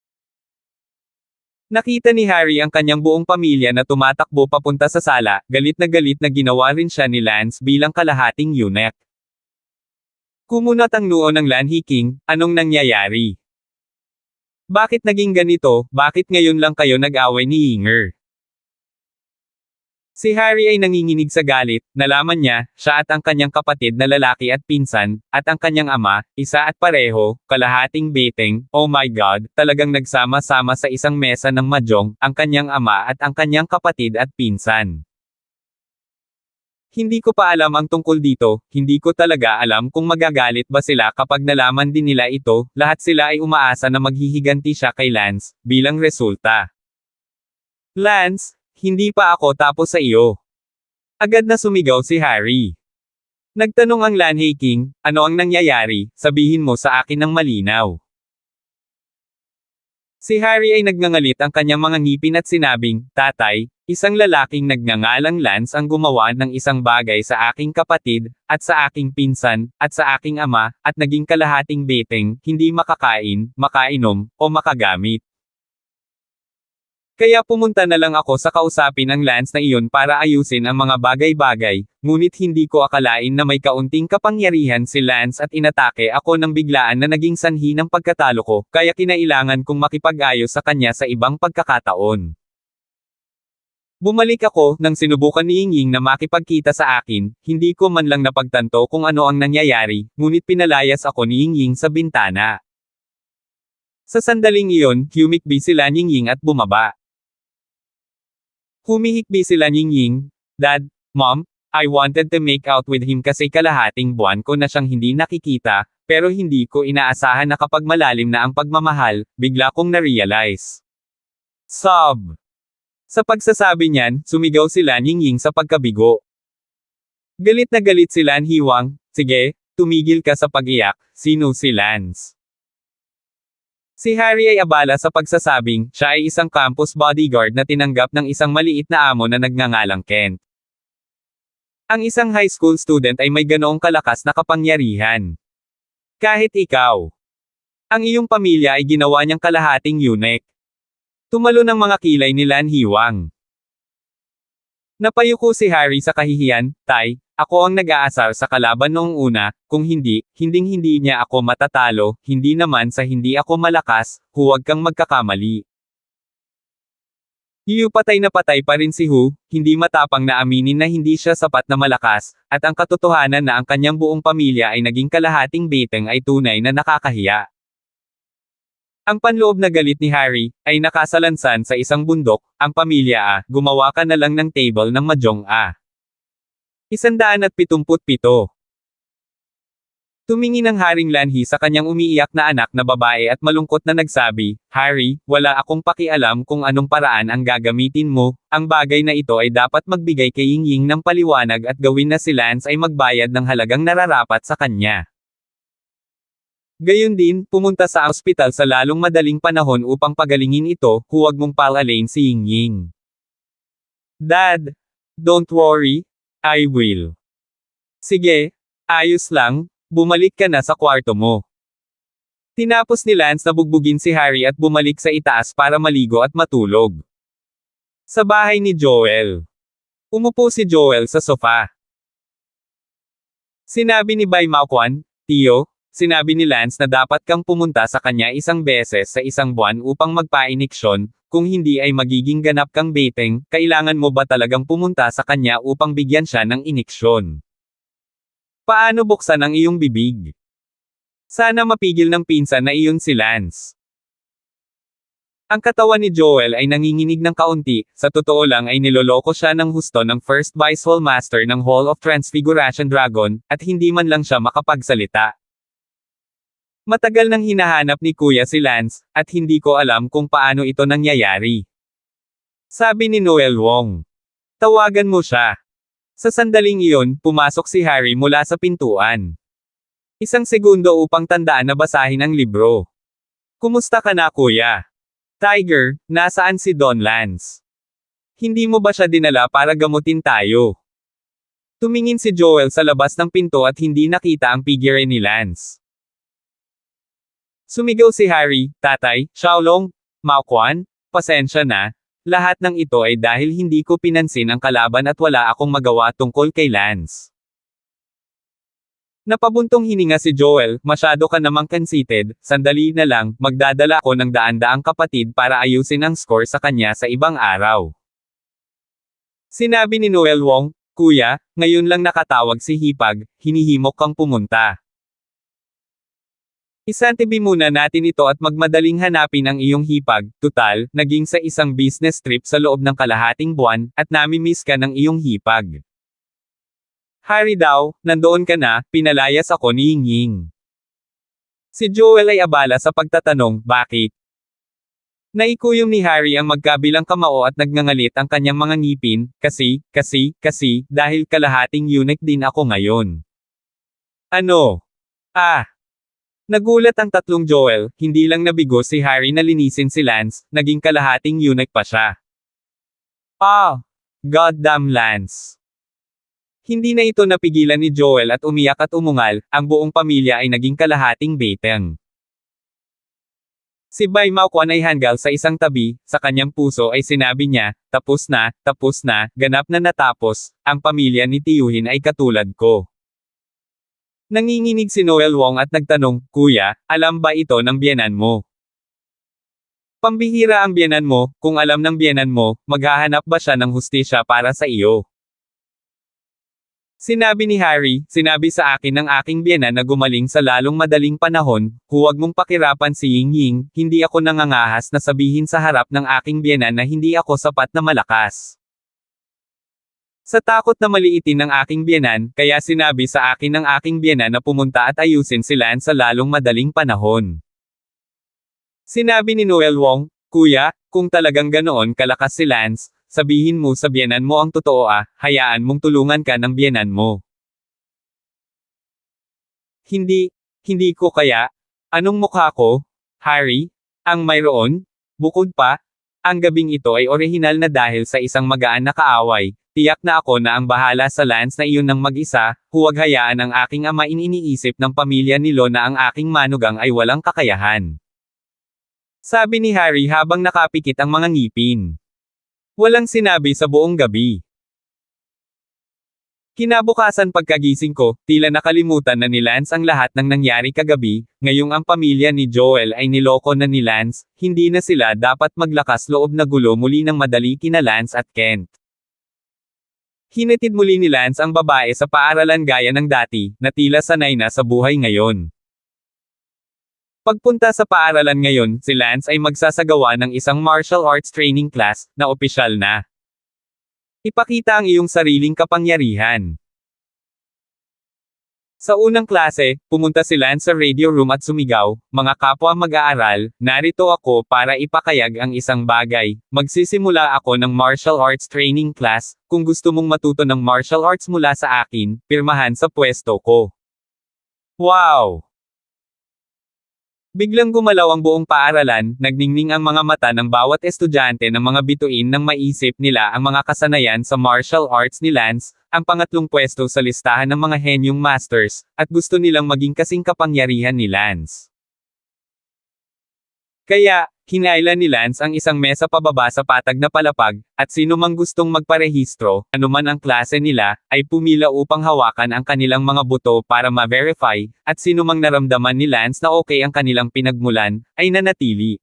Nakita ni Harry ang kanyang buong pamilya na tumatakbo papunta sa sala, galit na ginawa rin siya ni Lance bilang kalahating eunuch. Kumunat ang noo ng Lanhaking, anong nangyayari? Bakit naging ganito, bakit ngayon lang kayo nag-away ni Yinger? Si Harry ay nanginginig sa galit, nalaman niya, siya at ang kanyang kapatid na lalaki at pinsan, at ang kanyang ama, isa at pareho, kalahating beteng, oh my God, talagang nagsama-sama sa isang mesa ng mahjong, ang kanyang ama at ang kanyang kapatid at pinsan. Hindi ko pa alam ang tungkol dito, hindi ko talaga alam kung magagalit ba sila kapag nalaman din nila ito, lahat sila ay umaasa na maghihiganti siya kay Lance, bilang resulta. Lance, hindi pa ako tapos sa iyo. Agad na sumigaw si Harry. Nagtanong ang Lanhaking, ano ang nangyayari, sabihin mo sa akin ng malinaw. Si Harry ay nagngangalit ang kanyang mga ngipin at sinabing, Tatay, isang lalaking nagngangalang Lance ang gumawa ng isang bagay sa aking kapatid, at sa aking pinsan, at sa aking ama, at naging kalahating beteng, hindi makakain, makainom, o makagamit. Kaya pumunta na lang ako sa kausapin ang Lance na iyon para ayusin ang mga bagay-bagay, ngunit hindi ko akalain na may kaunting kapangyarihan si Lance at inatake ako ng biglaan na naging sanhi ng pagkatalo ko, kaya kinailangan kong makipag-ayos sa kanya sa ibang pagkakataon. Bumalik ako, nang sinubukan ni Yingying na makipagkita sa akin, hindi ko man lang napagtanto kung ano ang nangyayari, ngunit pinalayas ako ni Yingying sa bintana. Sa sandaling iyon, humikbi sila Yingying at bumaba. Humihikbi sila Yingying, "Dad, Mom, I wanted to make out with him kasi kalahating buwan ko na siyang hindi nakikita, pero hindi ko inaasahan na kapag malalim na ang pagmamahal, bigla kong na-realize." Sob. Sa pagsasabi niyan, sumigaw si Lan Yingying sa pagkabigo. Galit na galit si Lan Hiwang, "Sige, tumigil ka sa pag-iyak, sino si Lance?" Si Harry ay abala sa pagsasabing, siya ay isang campus bodyguard na tinanggap ng isang maliit na amo na nagngangalang Kent. Ang isang high school student ay may ganoong kalakas na kapangyarihan. Kahit ikaw. Ang iyong pamilya ay ginawa niyang kalahating eunuch. Tumalo ng mga kilay ni Lan Hiwang. Napayuko si Harry sa kahihiyan, "Tay, ako ang nag-aasar sa kalaban noong una, kung hindi, hinding-hindi niya ako matatalo, hindi naman sa hindi ako malakas, huwag kang magkakamali." Yu patay na patay pa rin si Hu, hindi matapang na aminin na hindi siya sapat na malakas, at ang katotohanan na ang kanyang buong pamilya ay naging kalahating beteng ay tunay na nakakahiya. Ang panloob na galit ni Harry, ay nakasalansan sa isang bundok, "Ang pamilya gumawa ka na lang ng table ng mahjong 177. Tumingin ang Haring Lanhi sa kanyang umiiyak na anak na babae at malungkot na nagsabi, "Harry, wala akong pakialam kung anong paraan ang gagamitin mo, ang bagay na ito ay dapat magbigay kay Yingying ng paliwanag at gawin na si Lance ay magbayad ng halagang nararapat sa kanya." Gayon din, pumunta sa ospital sa lalong madaling panahon upang pagalingin ito, huwag mong palalain si Yingying. "Dad, don't worry, I will." "Sige, ayos lang, bumalik ka na sa kwarto mo." Tinapos ni Lance na bugbugin si Harry at bumalik sa itaas para maligo at matulog. Sa bahay ni Joel. Umupo si Joel sa sofa. Sinabi ni Bai Maoquan, "Tio, sinabi ni Lance na dapat kang pumunta sa kanya isang beses sa isang buwan upang magpa-iniksyon, kung hindi ay magiging ganap kang beteng, kailangan mo ba talagang pumunta sa kanya upang bigyan siya ng iniksyon? Paano buksan ang iyong bibig? Sana mapigil ng pinsan na iyon si Lance." Ang katawan ni Joel ay nanginginig ng kaunti, sa totoo lang ay niloloko siya ng husto ng First Visual Master ng Hall of Transfiguration Dragon, at hindi man lang siya makapagsalita. Matagal nang hinahanap ni Kuya si Lance, at hindi ko alam kung paano ito nangyayari. Sabi ni Noel Wong. "Tawagan mo siya." Sa sandaling iyon, pumasok si Harry mula sa pintuan. Isang segundo upang tandaan na basahin ang libro. "Kumusta ka na, Kuya? Tiger, nasaan si Don Lance? Hindi mo ba siya dinala para gamutin tayo?" Tumingin si Joel sa labas ng pinto at hindi nakita ang figure ni Lance. Sumigaw si Harry, "Tatay, Xiaolong, Maoquan, pasensya na, lahat ng ito ay dahil hindi ko pinansin ang kalaban at wala akong magawa tungkol kay Lance." Napabuntong hininga si Joel, "Masyado ka namang conceited, sandali na lang, magdadala ako ng daan-daang kapatid para ayusin ang score sa kanya sa ibang araw." Sinabi ni Noel Wong, "Kuya, ngayon lang nakatawag si Hipag, hinihimok kang pumunta. Isantabi muna natin ito at magmadaling hanapin ang iyong hipag, tutal, naging sa isang business trip sa loob ng kalahating buwan, at nami-miss ka ng iyong hipag." "Harry daw, nandoon ka na," pinalayas ako ni Yingying. Si Joel ay abala sa pagtatanong, "Bakit?" Naikuyom ni Harry ang magkabilang kamao at nagngangalit ang kanyang mga ngipin, kasi, dahil kalahating eunuch din ako ngayon." "Ano? Nagulat ang tatlong Joel, hindi lang nabigo si Harry na linisin si Lance, naging kalahating eunuch pa siya. Goddamn Lance. Hindi na ito napigilan ni Joel at umiyak at umungal, ang buong pamilya ay naging kalahating beteng. Si Bai Maoquan ay hanggal sa isang tabi, sa kanyang puso ay sinabi niya, tapos na, ganap na natapos, ang pamilya ni Tiyuhin ay katulad ko. Nanginginig si Noel Wong at nagtanong, Kuya, alam ba ito ng biyenan mo? Pambihira ang biyenan mo, kung alam ng biyenan mo, maghahanap ba siya ng hustisya para sa iyo? Sinabi ni Harry, sinabi sa akin ng aking biyenan na gumaling sa lalong madaling panahon, huwag mong pakirapan si Ying Ying, hindi ako nangangahas na sabihin sa harap ng aking biyenan na hindi ako sapat na malakas. Sa takot na maliitin ng aking biyenan, kaya sinabi sa akin ng aking biyenan na pumunta at ayusin si Lance sa lalong madaling panahon. Sinabi ni Noel Wong, Kuya, kung talagang ganoon kalakas si Lance, sabihin mo sa biyenan mo ang totoo hayaan mong tulungan ka ng biyenan mo. Hindi ko kaya. Anong mukha ko? Harry? Ang mayroon? Bukod pa, ang gabing ito ay orihinal na dahil sa isang magaan na kaaway, tiyak na ako na ang bahala sa Lance na iyon ng mag-isa, huwag hayaan ang aking ama iniisip ng pamilya ni Lo na ang aking manugang ay walang kakayahan. Sabi ni Harry habang nakapikit ang mga ngipin. Walang sinabi sa buong gabi. Kinabukasan pagkagising ko, tila nakalimutan na ni Lance ang lahat ng nangyari kagabi, ngayong ang pamilya ni Joel ay niloko na ni Lance, hindi na sila dapat maglakas loob na gulo muli ng madali kina Lance at Kent. Hinatid muli ni Lance ang babae sa paaralan gaya ng dati, na tila sanay na sa buhay ngayon. Pagpunta sa paaralan ngayon, si Lance ay magsasagawa ng isang martial arts training class, na opisyal na. Ipakita ang iyong sariling kapangyarihan. Sa unang klase, pumunta si Lance sa radio room at sumigaw, mga kapwa mag-aaral, narito ako para ipakayag ang isang bagay, magsisimula ako ng martial arts training class, kung gusto mong matuto ng martial arts mula sa akin, pirmahan sa pwesto ko. Wow! Biglang gumalaw ang buong paaralan, nagningning ang mga mata ng bawat estudyante ng mga bituin nang maisip nila ang mga kasanayan sa martial arts ni Lance, ang pangatlong pwesto sa listahan ng mga henyong masters, at gusto nilang maging kasing kapangyarihan ni Lance. Kaya, hinailan ni Lance ang isang mesa pababa sa patag na palapag, at sino mang gustong magparehistro, anuman ang klase nila, ay pumila upang hawakan ang kanilang mga buto para ma-verify, at sino mang naramdaman ni Lance na okay ang kanilang pinagmulan, ay nanatili.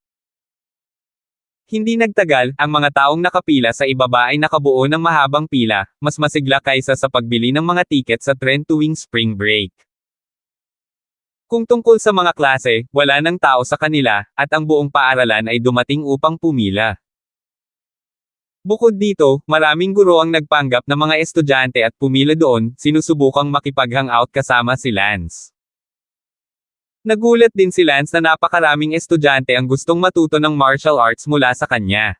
Hindi nagtagal, ang mga taong nakapila sa ibaba ay nakabuo ng mahabang pila, mas masigla kaysa sa pagbili ng mga tiket sa tren tuwing spring break. Kung tungkol sa mga klase, wala nang tao sa kanila, at ang buong paaralan ay dumating upang pumila. Bukod dito, maraming guro ang nagpanggap na mga estudyante at pumila doon, sinusubukang makipag-hangout kasama si Lance. Nagulat din si Lance na napakaraming estudyante ang gustong matuto ng martial arts mula sa kanya.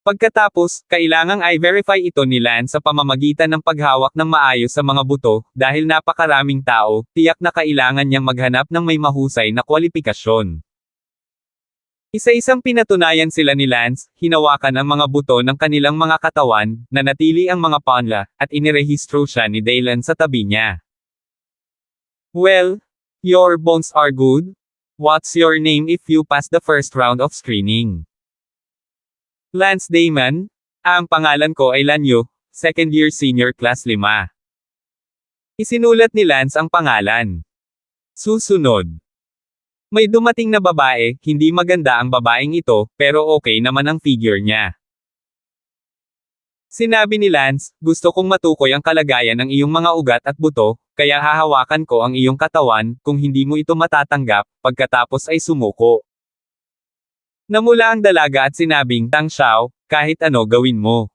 Pagkatapos, kailangang i-verify ito ni Lance sa pamamagitan ng paghawak ng maayos sa mga buto, dahil napakaraming tao, tiyak na kailangan niyang maghanap ng may mahusay na kwalipikasyon. Isa-isang pinatunayan sila ni Lance, hinawakan ang mga buto ng kanilang mga katawan, nanatili ang mga panla, at inirehistro siya ni Daylan sa tabi niya. Well, your bones are good. What's your name if you pass the first round of screening? Lance Damon? Ang pangalan ko ay Lanyo, second year senior class 5. Isinulat ni Lance ang pangalan. Susunod. May dumating na babae, hindi maganda ang babaeng ito, pero okay naman ang figure niya. Sinabi ni Lance, gusto kong matukoy ang kalagayan ng iyong mga ugat at buto, kaya hahawakan ko ang iyong katawan, kung hindi mo ito matatanggap, pagkatapos ay sumuko. Namula ang dalaga at sinabing, Tang Xiao, kahit ano gawin mo.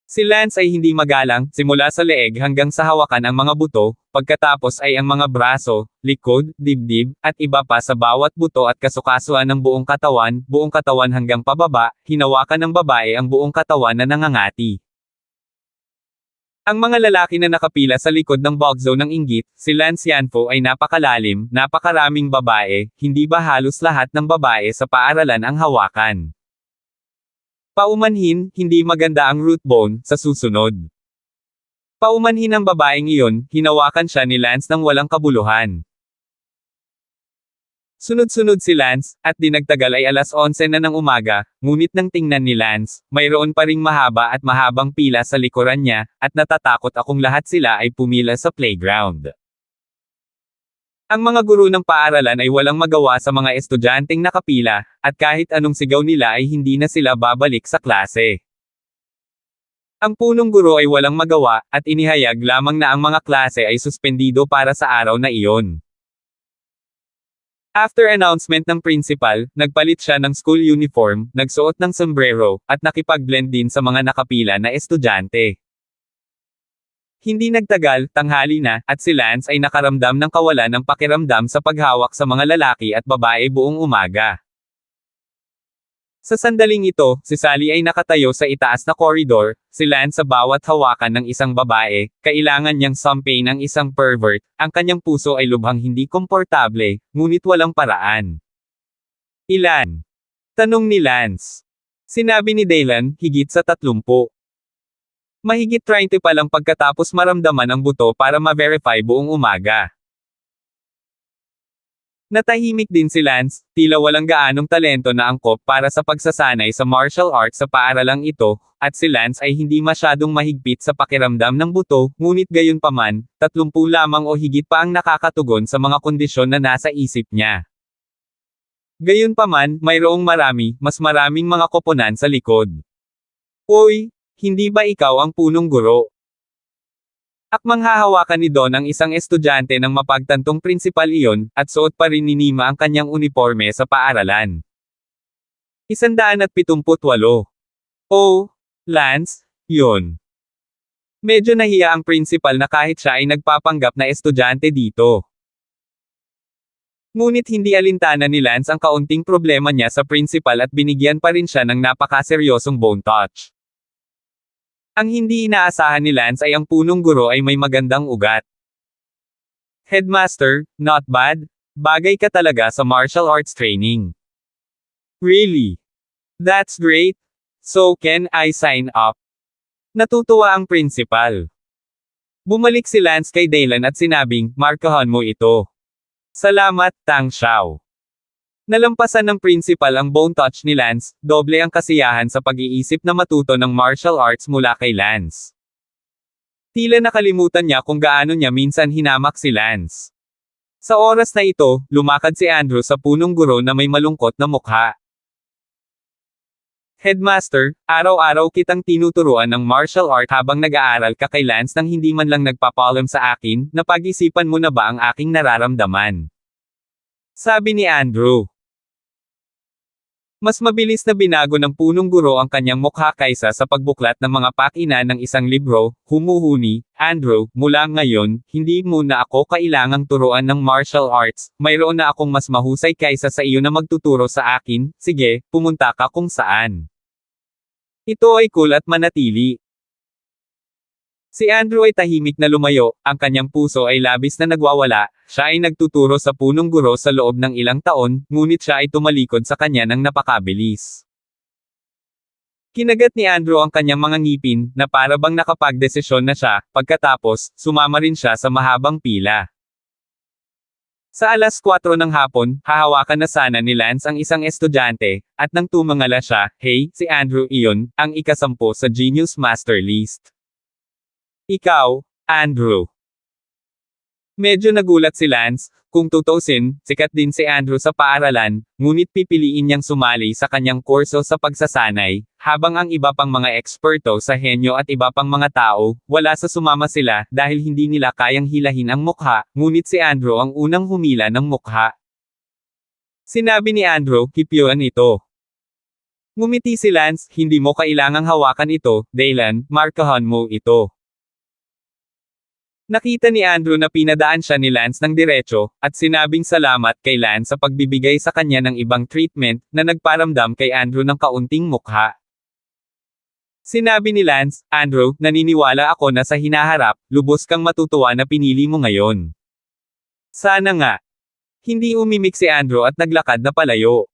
Si Lance ay hindi magalang, simula sa leeg hanggang sa hawakan ang mga buto, pagkatapos ay ang mga braso, likod, dibdib, at iba pa sa bawat buto at kasukasuan ng buong katawan hanggang pababa, hinawakan ng babae ang buong katawan na nangangati. Ang mga lalaki na nakapila sa likod ng bugzo ng inggit, si Lance Yanfo ay napakalalim, napakaraming babae, hindi ba halos lahat ng babae sa paaralan ang hawakan? Paumanhin, hindi maganda ang root bone, sa susunod. Paumanhin ang babaeng iyon, hinawakan siya ni Lance ng walang kabuluhan. Sunod-sunod si Lance, at di nagtagal ay 11:00 na ng umaga, ngunit nang tingnan ni Lance, mayroon pa ring mahaba at mahabang pila sa likuran niya, at natatakot akong lahat sila ay pumila sa playground. Ang mga guro ng paaralan ay walang magawa sa mga estudyanteng nakapila, at kahit anong sigaw nila ay hindi na sila babalik sa klase. Ang punong guro ay walang magawa, at inihayag lamang na ang mga klase ay suspendido para sa araw na iyon. After announcement ng principal, nagpalit siya ng school uniform, nagsuot ng sombrero, at nakipag-blend din sa mga nakapila na estudyante. Hindi nagtagal, tanghali na, at si Lance ay nakaramdam ng kawalan ng pakiramdam sa paghawak sa mga lalaki at babae buong umaga. Sa sandaling ito, si Sally ay nakatayo sa itaas na koridor, si Lance sa bawat hawakan ng isang babae, kailangan niyang sampain ang isang pervert, ang kanyang puso ay lubhang hindi komportable, ngunit walang paraan. Ilan? Tanong ni Lance. Sinabi ni Dylan, higit sa 30. Mahigit 30 pa lang pagkatapos maramdaman ang buto para ma-verify buong umaga. Natahimik din si Lance, tila walang gaanong talento na angkop para sa pagsasanay sa martial arts sa paaralang ito, at si Lance ay hindi masyadong mahigpit sa pakiramdam ng buto, ngunit gayunpaman, 30 lamang o higit pa ang nakakatugon sa mga kondisyon na nasa isip niya. Gayunpaman, mayroong mas maraming mga koponan sa likod. Oy, hindi ba ikaw ang punong guro? Akmang hahawakan ni Don ang isang estudyante ng mapagtantong prinsipal iyon, at suot pa rin ni Nima ang kanyang uniforme sa paaralan. 178. Oh, Lance, yun. Medyo nahiya ang prinsipal na kahit siya ay nagpapanggap na estudyante dito. Ngunit hindi alintana ni Lance ang kaunting problema niya sa prinsipal at binigyan pa rin siya ng napakaseryosong bone touch. Ang hindi inaasahan ni Lance ay ang punong guro ay may magandang ugat. Headmaster, not bad. Bagay ka talaga sa martial arts training. Really? That's great. So can I sign up? Natutuwa ang principal. Bumalik si Lance kay Dylan at sinabing, markahan mo ito. Salamat, Tang Xiao. Nalampasan ng principal ang bone touch ni Lance, doble ang kasiyahan sa pag-iisip na matuto ng martial arts mula kay Lance. Tila nakalimutan niya kung gaano niya minsan hinamak si Lance. Sa oras na ito, lumakad si Andrew sa punong guro na may malungkot na mukha. Headmaster, araw-araw kitang tinuturuan ng martial art habang nag-aaral ka kay Lance nang hindi man lang nagpapaalam sa akin, napag-isipan mo na ba ang aking nararamdaman? Sabi ni Andrew. Mas mabilis na binago ng punong guro ang kanyang mukha kaysa sa pagbuklat ng mga pakina ng isang libro, humuhuni, Andrew, mula ngayon, hindi mo na ako kailangang turuan ng martial arts, mayroon na akong mas mahusay kaysa sa iyo na magtuturo sa akin, sige, pumunta ka kung saan. Ito ay cool at manatili. Si Andrew ay tahimik na lumayo, ang kanyang puso ay labis na nagwawala, siya ay nagtuturo sa punong guro sa loob ng ilang taon, ngunit siya ay tumalikod sa kanya ng napakabilis. Kinagat ni Andrew ang kanyang mga ngipin, na para bang nakapagdesisyon na siya, pagkatapos, sumama rin siya sa mahabang pila. Sa 4:00 ng hapon, hahawakan na sana ni Lance ang isang estudyante, at nang tumangala siya, hey, si Andrew iyon, ang ika-10 sa Genius Master List. Ikaw, Andrew. Medyo nagulat si Lance, kung tutuusin, sikat din si Andrew sa paaralan, ngunit pipiliin niyang sumali sa kanyang kurso sa pagsasanay, habang ang iba pang mga eksperto sa henyo at iba pang mga tao, wala sa sumama sila dahil hindi nila kayang hilahin ang mukha, ngunit si Andrew ang unang humila ng mukha. Sinabi ni Andrew, hipyuan ito. Ngumiti si Lance, hindi mo kailangang hawakan ito, Dylan, markahan mo ito. Nakita ni Andrew na pinadaan siya ni Lance ng diretso, at sinabing salamat kay Lance sa pagbibigay sa kanya ng ibang treatment, na nagparamdam kay Andrew ng kaunting mukha. Sinabi ni Lance, Andrew, naniniwala ako na sa hinaharap, lubos kang matutuwa na pinili mo ngayon. Sana nga. Hindi umimik si Andrew at naglakad na palayo.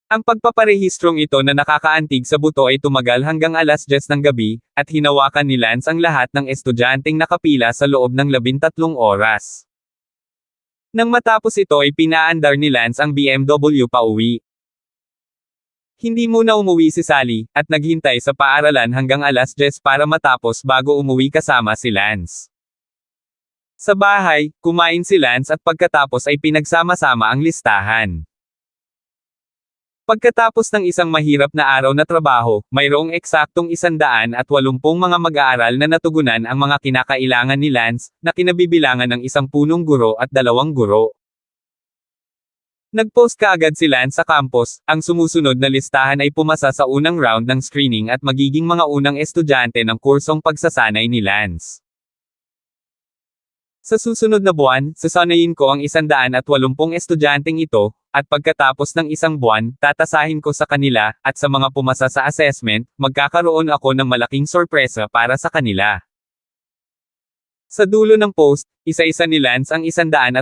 Ang pagpaparehistrong ito na nakakaantig sa buto ay tumagal hanggang 10:00 ng gabi, at hinawakan ni Lance ang lahat ng estudyanteng nakapila sa loob ng 13 oras. Nang matapos ito ay pinaandar ni Lance ang BMW pauwi. Hindi muna umuwi si Sally, at naghintay sa paaralan hanggang 10:00 para matapos bago umuwi kasama si Lance. Sa bahay, kumain si Lance at pagkatapos ay pinagsama-sama ang listahan. Pagkatapos ng isang mahirap na araw na trabaho, mayroong eksaktong 180 mga mag-aaral na natugunan ang mga kinakailangan ni Lance, na kinabibilangan ng isang punong guro at 2 guro. Nag-post kaagad si Lance sa campus, ang sumusunod na listahan ay pumasa sa unang round ng screening at magiging mga unang estudyante ng kursong pagsasanay ni Lance. Sa susunod na buwan, sasanayin ko ang 180 estudyanteng ito, at pagkatapos ng isang buwan, tatasahin ko sa kanila, at sa mga pumasa sa assessment, magkakaroon ako ng malaking sorpresa para sa kanila. Sa dulo ng post, isa-isa ni Lance ang 180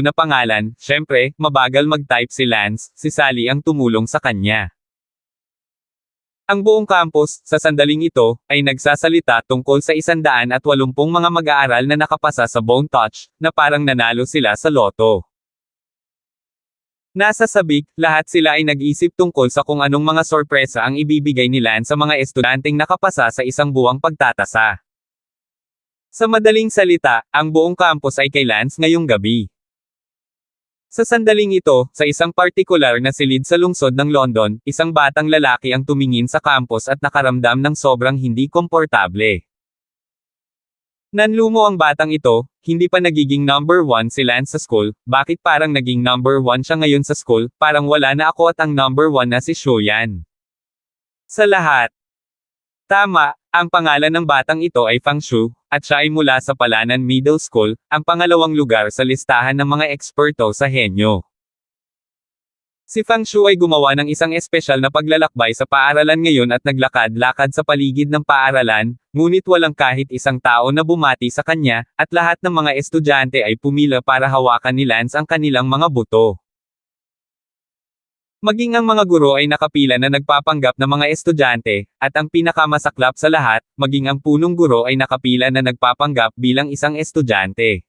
na pangalan. Syempre, mabagal mag-type si Lance, si Sally ang tumulong sa kanya. Ang buong campus, sa sandaling ito, ay nagsasalita tungkol sa 180 mga mag-aaral na nakapasa sa Bone Touch, na parang nanalo sila sa loto. Nasa sabik, lahat sila ay nag-isip tungkol sa kung anong mga sorpresa ang ibibigay ni Lance sa mga estudyanteng nakapasa sa isang buwang pagtatasa. Sa madaling salita, ang buong campus ay kay Lance ngayong gabi. Sa sandaling ito, sa isang partikular na silid sa lungsod ng London, isang batang lalaki ang tumingin sa campus at nakaramdam ng sobrang hindi komportable. Nanlumo ang batang ito, hindi pa nagiging number 1 si Lance sa school, bakit parang naging number 1 siya ngayon sa school, parang wala na ako at ang number 1 na si Shuyan. Sa lahat. Tama, ang pangalan ng batang ito ay Fang Shu, at siya ay mula sa Palanan Middle School, ang pangalawang lugar sa listahan ng mga eksperto sa henyo. Si Fang Shu ay gumawa ng isang espesyal na paglalakbay sa paaralan ngayon at naglakad-lakad sa paligid ng paaralan, ngunit walang kahit isang tao na bumati sa kanya, at lahat ng mga estudyante ay pumila para hawakan ni Lance ang kanilang mga buto. Maging ang mga guro ay nakapila na nagpapanggap na mga estudyante, at ang pinakamasaklap sa lahat, maging ang punong guro ay nakapila na nagpapanggap bilang isang estudyante.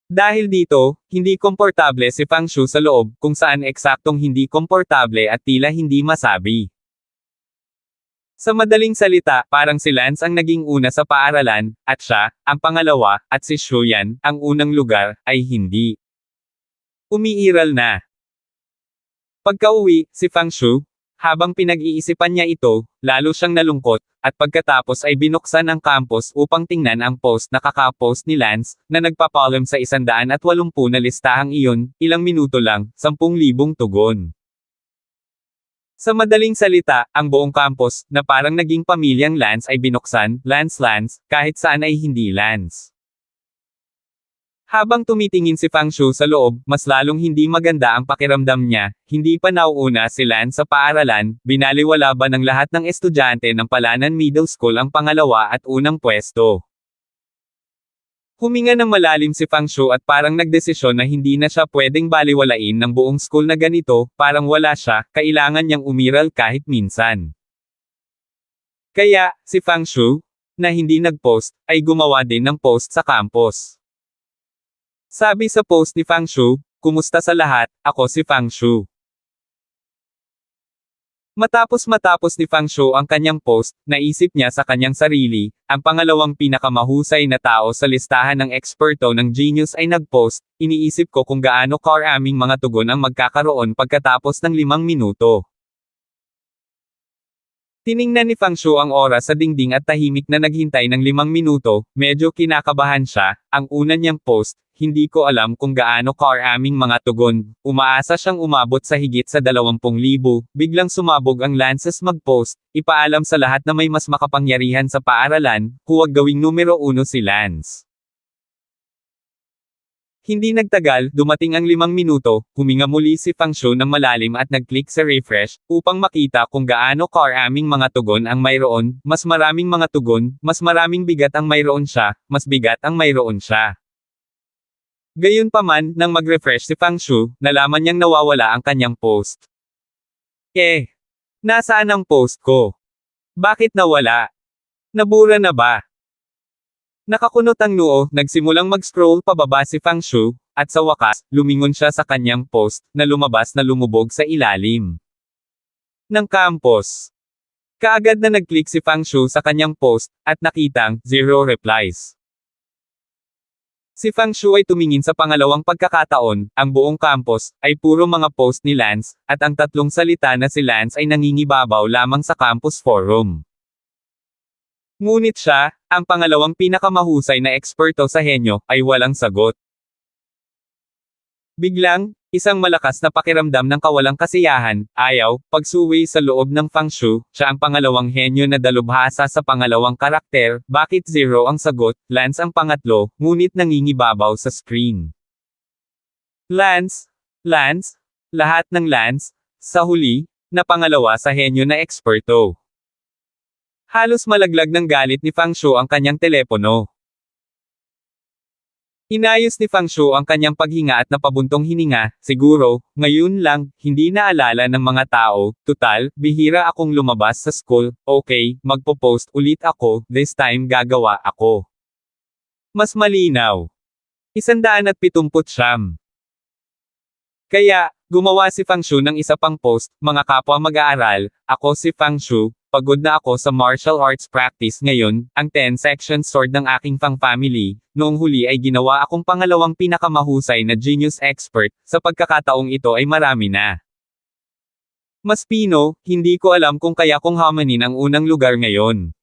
Dahil dito, hindi komportable si Fang Shu sa loob, kung saan eksaktong hindi komportable at tila hindi masabi. Sa madaling salita, parang si Lance ang naging una sa paaralan, at siya, ang pangalawa, at si Shuyan, ang unang lugar, ay hindi. Umiiral na. Pagka-uwi, si Fang Shu, habang pinag-iisipan niya ito, lalo siyang nalungkot, at pagkatapos ay binuksan ang campus upang tingnan ang post na kaka-post ni Lance, na nagpapaalam sa 180 na listahang iyon, ilang minuto lang, 10,000 tugon. Sa madaling salita, ang buong campus, na parang naging pamilyang Lance ay binuksan, Lance, kahit saan ay hindi Lance. Habang tumitingin si Fang Shu sa loob, mas lalong hindi maganda ang pakiramdam niya, hindi pa nauuna si Lance sa paaralan, binaliwala ba ng lahat ng estudyante ng Palanan Middle School ang pangalawa at unang pwesto. Huminga ng malalim si Fang Shu at parang nagdesisyon na hindi na siya pwedeng baliwalain ng buong school na ganito, parang wala siya, kailangan niyang umiral kahit minsan. Kaya, si Fang Shu, na hindi nag-post, ay gumawa din ng post sa campus. Sabi sa post ni Fang Shu, "Kumusta sa lahat, ako si Fang Shu." Matapos ni Fang Shu ang kanyang post, naisip niya sa kanyang sarili, ang pangalawang pinakamahusay na tao sa listahan ng eksperto ng Genius ay nag-post, iniisip ko kung gaano karaming mga tugon ang magkakaroon pagkatapos ng 5 minuto. Tiningnan ni Fang Shu ang oras sa dingding at tahimik na naghintay ng 5 minuto, medyo kinakabahan siya, ang una niyang post, hindi ko alam kung gaano karaming mga tugon, umaasa siyang umabot sa higit sa 20,000, biglang sumabog ang Lances mag-post, ipaalam sa lahat na may mas makapangyarihan sa paaralan, huwag gawing numero 1 si Lance. Hindi nagtagal, dumating ang 5 minuto, huminga muli si Fang Shu ng malalim at nag-click sa refresh, upang makita kung gaano karaming mga tugon ang mayroon, mas maraming mga tugon, mas maraming bigat ang mayroon siya, mas bigat ang mayroon siya. Gayunpaman, nang mag-refresh si Fang Shu, nalaman niyang nawawala ang kanyang post. Nasaan ang post ko? Bakit nawala? Nabura na ba? Nakakunot ang noo, nagsimulang mag-scroll pababa si Fang Shu, at sa wakas, lumingon siya sa kanyang post, na lumabas na lumubog sa ilalim ng campus. Kaagad na nag-click si Fang Shu sa kanyang post, at nakitang, 0 replies. Si Fang Shu ay tumingin sa pangalawang pagkakataon, ang buong campus, ay puro mga post ni Lance, at ang tatlong salita na si Lance ay nangingibabaw lamang sa campus forum. Ngunit siya, ang pangalawang pinakamahusay na eksperto sa henyo, ay walang sagot. Biglang, isang malakas na pakiramdam ng kawalang kasiyahan, ayaw, pagsuwi sa loob ng Fang Shu, siya ang pangalawang henyo na dalubhasa sa pangalawang karakter, bakit 0 ang sagot, Lance ang pangatlo, ngunit nangingibabaw sa screen. Lance, lahat ng Lance, sa huli, na pangalawa sa henyo na eksperto. Halos malaglag ng galit ni Fang Shu ang kanyang telepono. Inayos ni Fang Shu ang kanyang paghinga at napabuntong hininga, siguro, ngayon lang, hindi naalala ng mga tao, tutal, bihira akong lumabas sa school, okay, magpo-post ulit ako, this time gagawa ako. Mas malinaw. 179. Kaya, gumawa si Fang Shu ng isa pang post, mga kapwa mag-aaral, ako si Fang Shu, pagod na ako sa martial arts practice ngayon, ang 10-section sword ng aking Fang family, noong huli ay ginawa akong pangalawang pinakamahusay na genius expert, sa pagkakataong ito ay marami na. Mas pino, hindi ko alam kung kaya kong hamanin ang unang lugar ngayon.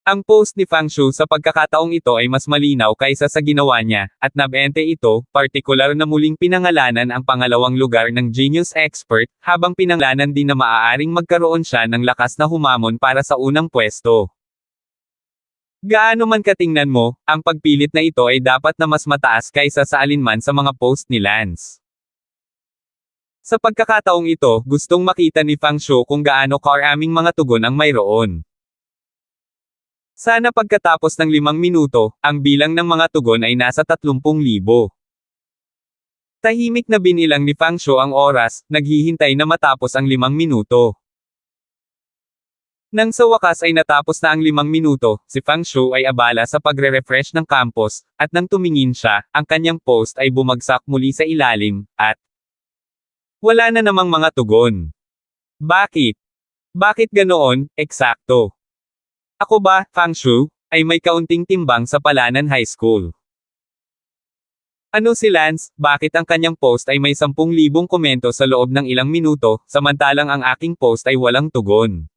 Ang post ni Fang Shu sa pagkakataong ito ay mas malinaw kaysa sa ginawa niya, at nabente ito, partikular na muling pinangalanan ang pangalawang lugar ng Genius Expert, habang pinangalanan din na maaaring magkaroon siya ng lakas na humamon para sa unang pwesto. Gaano man katingnan mo, ang pagpilit na ito ay dapat na mas mataas kaysa sa alinman sa mga post ni Lance. Sa pagkakataong ito, gustong makita ni Fang Shu kung gaano karaming mga tugon ang mayroon. Sana pagkatapos ng 5 minuto, ang bilang ng mga tugon ay nasa 30,000. Tahimik na binilang ni Fang Shu ang oras, naghihintay na matapos ang 5 minuto. Nang sa wakas ay natapos na ang 5 minuto, si Fang Shu ay abala sa pagre-refresh ng campus, at nang tumingin siya, ang kanyang post ay bumagsak muli sa ilalim, at wala na namang mga tugon. Bakit? Bakit ganoon, eksakto? Ako ba, Fang Shu, ay may kaunting timbang sa Palanan High School. Ano si Lance, bakit ang kanyang post ay may 10,000 komento sa loob ng ilang minuto, samantalang ang aking post ay walang tugon?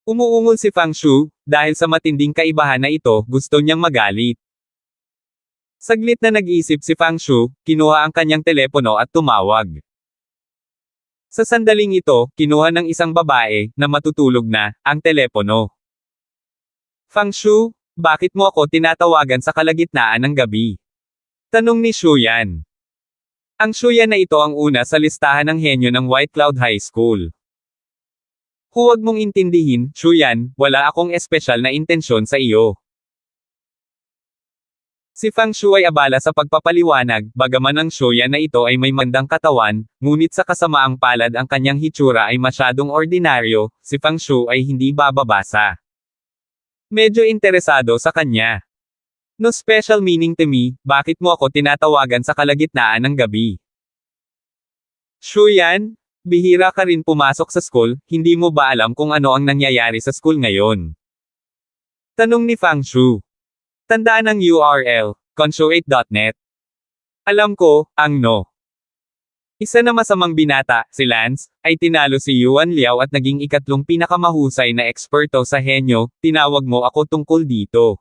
Umuungol si Fang Shu, dahil sa matinding kaibahan na ito, gusto niyang magalit. Saglit na nag-isip si Fang Shu, kinuha ang kanyang telepono at tumawag. Sa sandaling ito, kinuha ng isang babae, na matutulog na, ang telepono. Fang Shu, bakit mo ako tinatawagan sa kalagitnaan ng gabi? Tanong ni Shuyan. Ang Shuyan na ito ang una sa listahan ng henyo ng White Cloud High School. Huwag mong intindihin, Shuyan, wala akong espesyal na intensyon sa iyo. Si Fang Shu ay abala sa pagpapaliwanag, bagaman ang Shuyan na ito ay may mandang katawan, ngunit sa kasamaang palad ang kanyang hitsura ay masyadong ordinaryo, si Fang Shu ay hindi bababasa. Medyo interesado sa kanya. No special meaning to me, bakit mo ako tinatawagan sa kalagitnaan ng gabi? Shuyan, bihira ka rin pumasok sa school, hindi mo ba alam kung ano ang nangyayari sa school ngayon? Tanong ni Fang Shu. Tandaan ang URL, conshuate.net. Alam ko, ang no. Isa na masamang binata, si Lance, ay tinalo si Yuan Liao at naging ikatlong pinakamahusay na eksperto sa henyo, tinawag mo ako tungkol dito.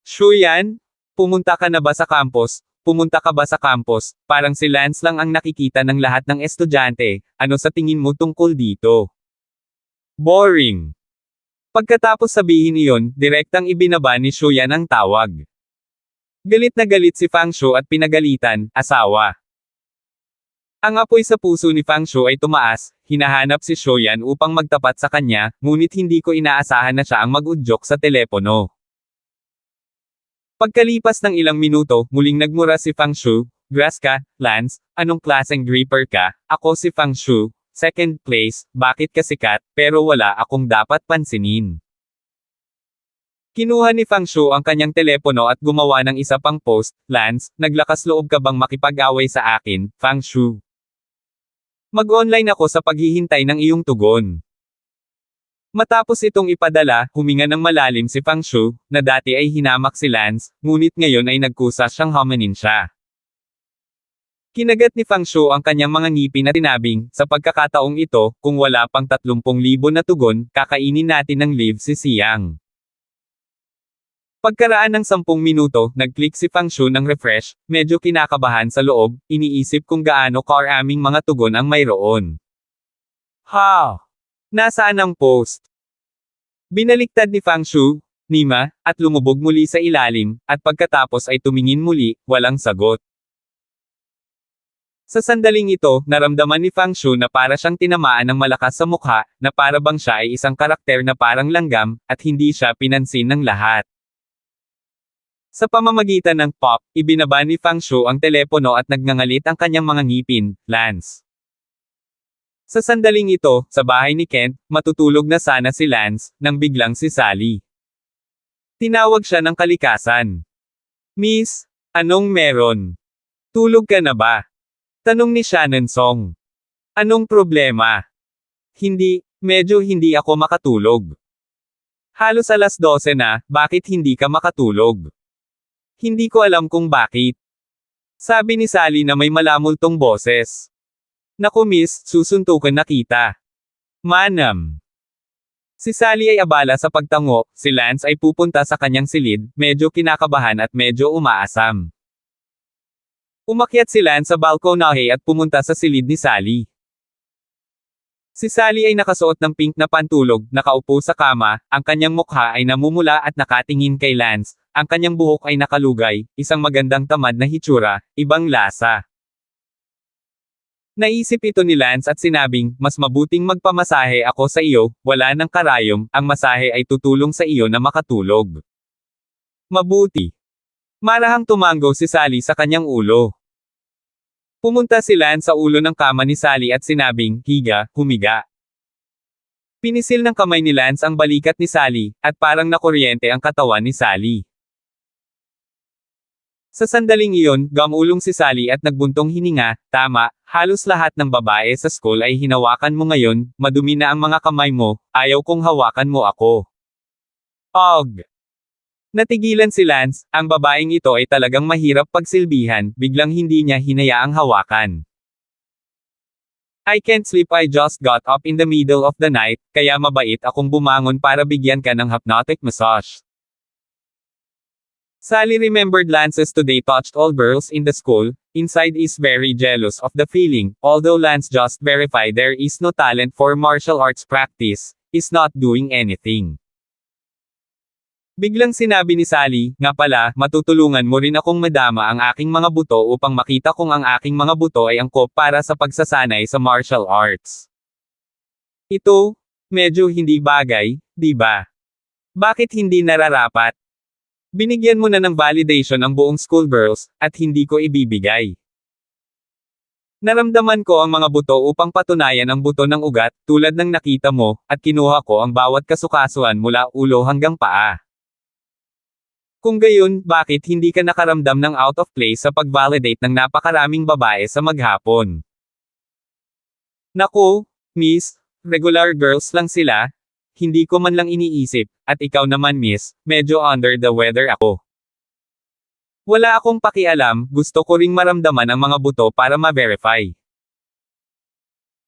Shuyan, pumunta ka na ba sa campus? Pumunta ka ba sa campus? Parang si Lance lang ang nakikita ng lahat ng estudyante, ano sa tingin mo tungkol dito? Boring. Pagkatapos sabihin iyon, direktang ibinaba ni Shuyan ang tawag. Galit na galit si Fang Shu at pinagalitan, asawa. Ang apoy sa puso ni Fang Shu ay tumaas, hinahanap si Shuyan upang magtapat sa kanya, ngunit hindi ko inaasahan na siya ang mag-udyok sa telepono. Pagkalipas ng ilang minuto, muling nagmura si Fang Shu, grass ka, Lance, anong klaseng gripper ka? Ako si Fang Shu, second place, bakit ka sikat, pero wala akong dapat pansinin. Kinuha ni Fang Shu ang kanyang telepono at gumawa ng isa pang post. Lance, naglakas loob ka bang makipag-away sa akin, Fang Shu? Mag-online ako sa paghihintay ng iyong tugon. Matapos itong ipadala, huminga ng malalim si Fang Shu, na dati ay hinamak si Lance, ngunit ngayon ay nagkusa siyang hominin siya. Kinagat ni Fang Shu ang kanyang mga ngipin at tinabing, sa pagkakataong ito, kung wala pang 30,000 na tugon, kakainin natin ng live si Siang. Pagkaraan ng 10 minuto, nag-click si Fang Shu ng refresh, medyo kinakabahan sa loob, iniisip kung gaano karaming mga tugon ang mayroon. Ha! Nasaan ang post? Binaliktad ni Fang Shu, Nima, at lumubog muli sa ilalim, at pagkatapos ay tumingin muli, walang sagot. Sa sandaling ito, naramdaman ni Fang Shu na para siyang tinamaan ng malakas sa mukha, na para bang siya ay isang karakter na parang langgam, at hindi siya pinansin ng lahat. Sa pamamagitan ng pop, ibinaba ni Fang Shu ang telepono at nagngangalit ang kanyang mga ngipin, Lance. Sa sandaling ito, sa bahay ni Kent, matutulog na sana si Lance, nang biglang si Sally. Tinawag siya ng kalikasan. Miss, anong meron? Tulog ka na ba? Tanong ni Shannon Song. Anong problema? Medyo hindi ako makatulog. Halos alas 12 na, bakit hindi ka makatulog? Hindi ko alam kung bakit. Sabi ni Sally na may malamultong boses. Naku miss, susuntukan na kita. Manam. Si Sally ay abala sa pagtango, si Lance ay pupunta sa kanyang silid, medyo kinakabahan at medyo umaasam. Umakyat si Lance sa balkonahe at pumunta sa silid ni Sally. Si Sally ay nakasuot ng pink na pantulog, nakaupo sa kama, ang kanyang mukha ay namumula at nakatingin kay Lance, ang kanyang buhok ay nakalugay, isang magandang tamad na hitsura, ibang lasa. Naisip ito ni Lance at sinabing, mas mabuting magpamasahe ako sa iyo, wala nang karayom, ang masahe ay tutulong sa iyo na makatulog. Mabuti. Marahang tumango si Sally sa kanyang ulo. Pumunta si Lance sa ulo ng kama ni Sally at sinabing, humiga. Pinisil ng kamay ni Lance ang balikat ni Sally, at parang nakuryente ang katawan ni Sally. Sa sandaling iyon, gamulong si Sally at nagbuntong hininga, tama, halos lahat ng babae sa school ay hinawakan mo ngayon, madumi na ang mga kamay mo, ayaw kong hawakan mo ako. Og! Natigilan si Lance, ang babaeng ito ay talagang mahirap pagsilbihan, biglang hindi niya hinayaang hawakan. I can't sleep, I just got up in the middle of the night, kaya mabait akong bumangon para bigyan ka ng hypnotic massage. Sally remembered Lance's today touched all girls in the school, inside is very jealous of the feeling, although Lance just verified there is no talent for martial arts practice, is not doing anything. Biglang sinabi ni Sally, nga pala, matutulungan mo rin akong madama ang aking mga buto upang makita kung ang aking mga buto ay angkop para sa pagsasanay sa martial arts. Ito, medyo hindi bagay, di ba? Bakit hindi nararapat? Binigyan mo na ng validation ang buong schoolgirls, at hindi ko ibibigay. Naramdaman ko ang mga buto upang patunayan ang buto ng ugat, tulad ng nakita mo, at kinuha ko ang bawat kasukasuan mula ulo hanggang paa. Kung gayon, bakit hindi ka nakaramdam ng out of place sa pag-validate ng napakaraming babae sa maghapon? Naku, miss, regular girls lang sila, hindi ko man lang iniisip, at ikaw naman miss, medyo under the weather ako. Wala akong pakialam, gusto ko ring maramdaman ang mga buto para ma-verify.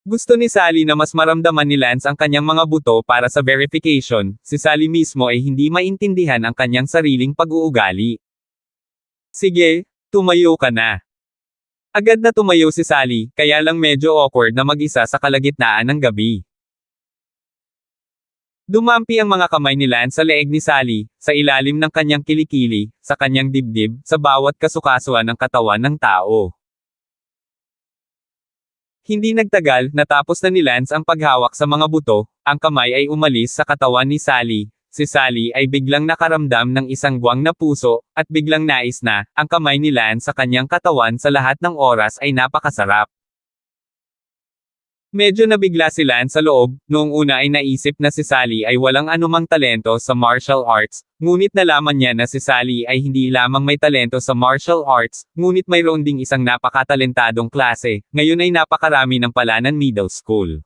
Gusto ni Sally na mas maramdaman ni Lance ang kanyang mga buto para sa verification, si Sally mismo ay hindi maintindihan ang kanyang sariling pag-uugali. Sige, tumayo ka na. Agad na tumayo si Sally, kaya lang medyo awkward na mag-isa sa kalagitnaan ng gabi. Dumampi ang mga kamay ni Lance sa leeg ni Sally, sa ilalim ng kanyang kilikili, sa kanyang dibdib, sa bawat kasukasuan ng katawan ng tao. Hindi nagtagal, natapos na ni Lance ang paghawak sa mga buto, ang kamay ay umalis sa katawan ni Sally. Si Sally ay biglang nakaramdam ng isang guwang na puso, at biglang nais na, ang kamay ni Lance sa kanyang katawan sa lahat ng oras ay napakasarap. Medyo nabigla si Lance sa loob, noong una ay naisip na si Sally ay walang anumang talento sa martial arts, ngunit nalaman niya na si Sally ay hindi lamang may talento sa martial arts, ngunit mayroon ding isang napakatalentadong klase, ngayon ay napakarami ng Palanan Middle School.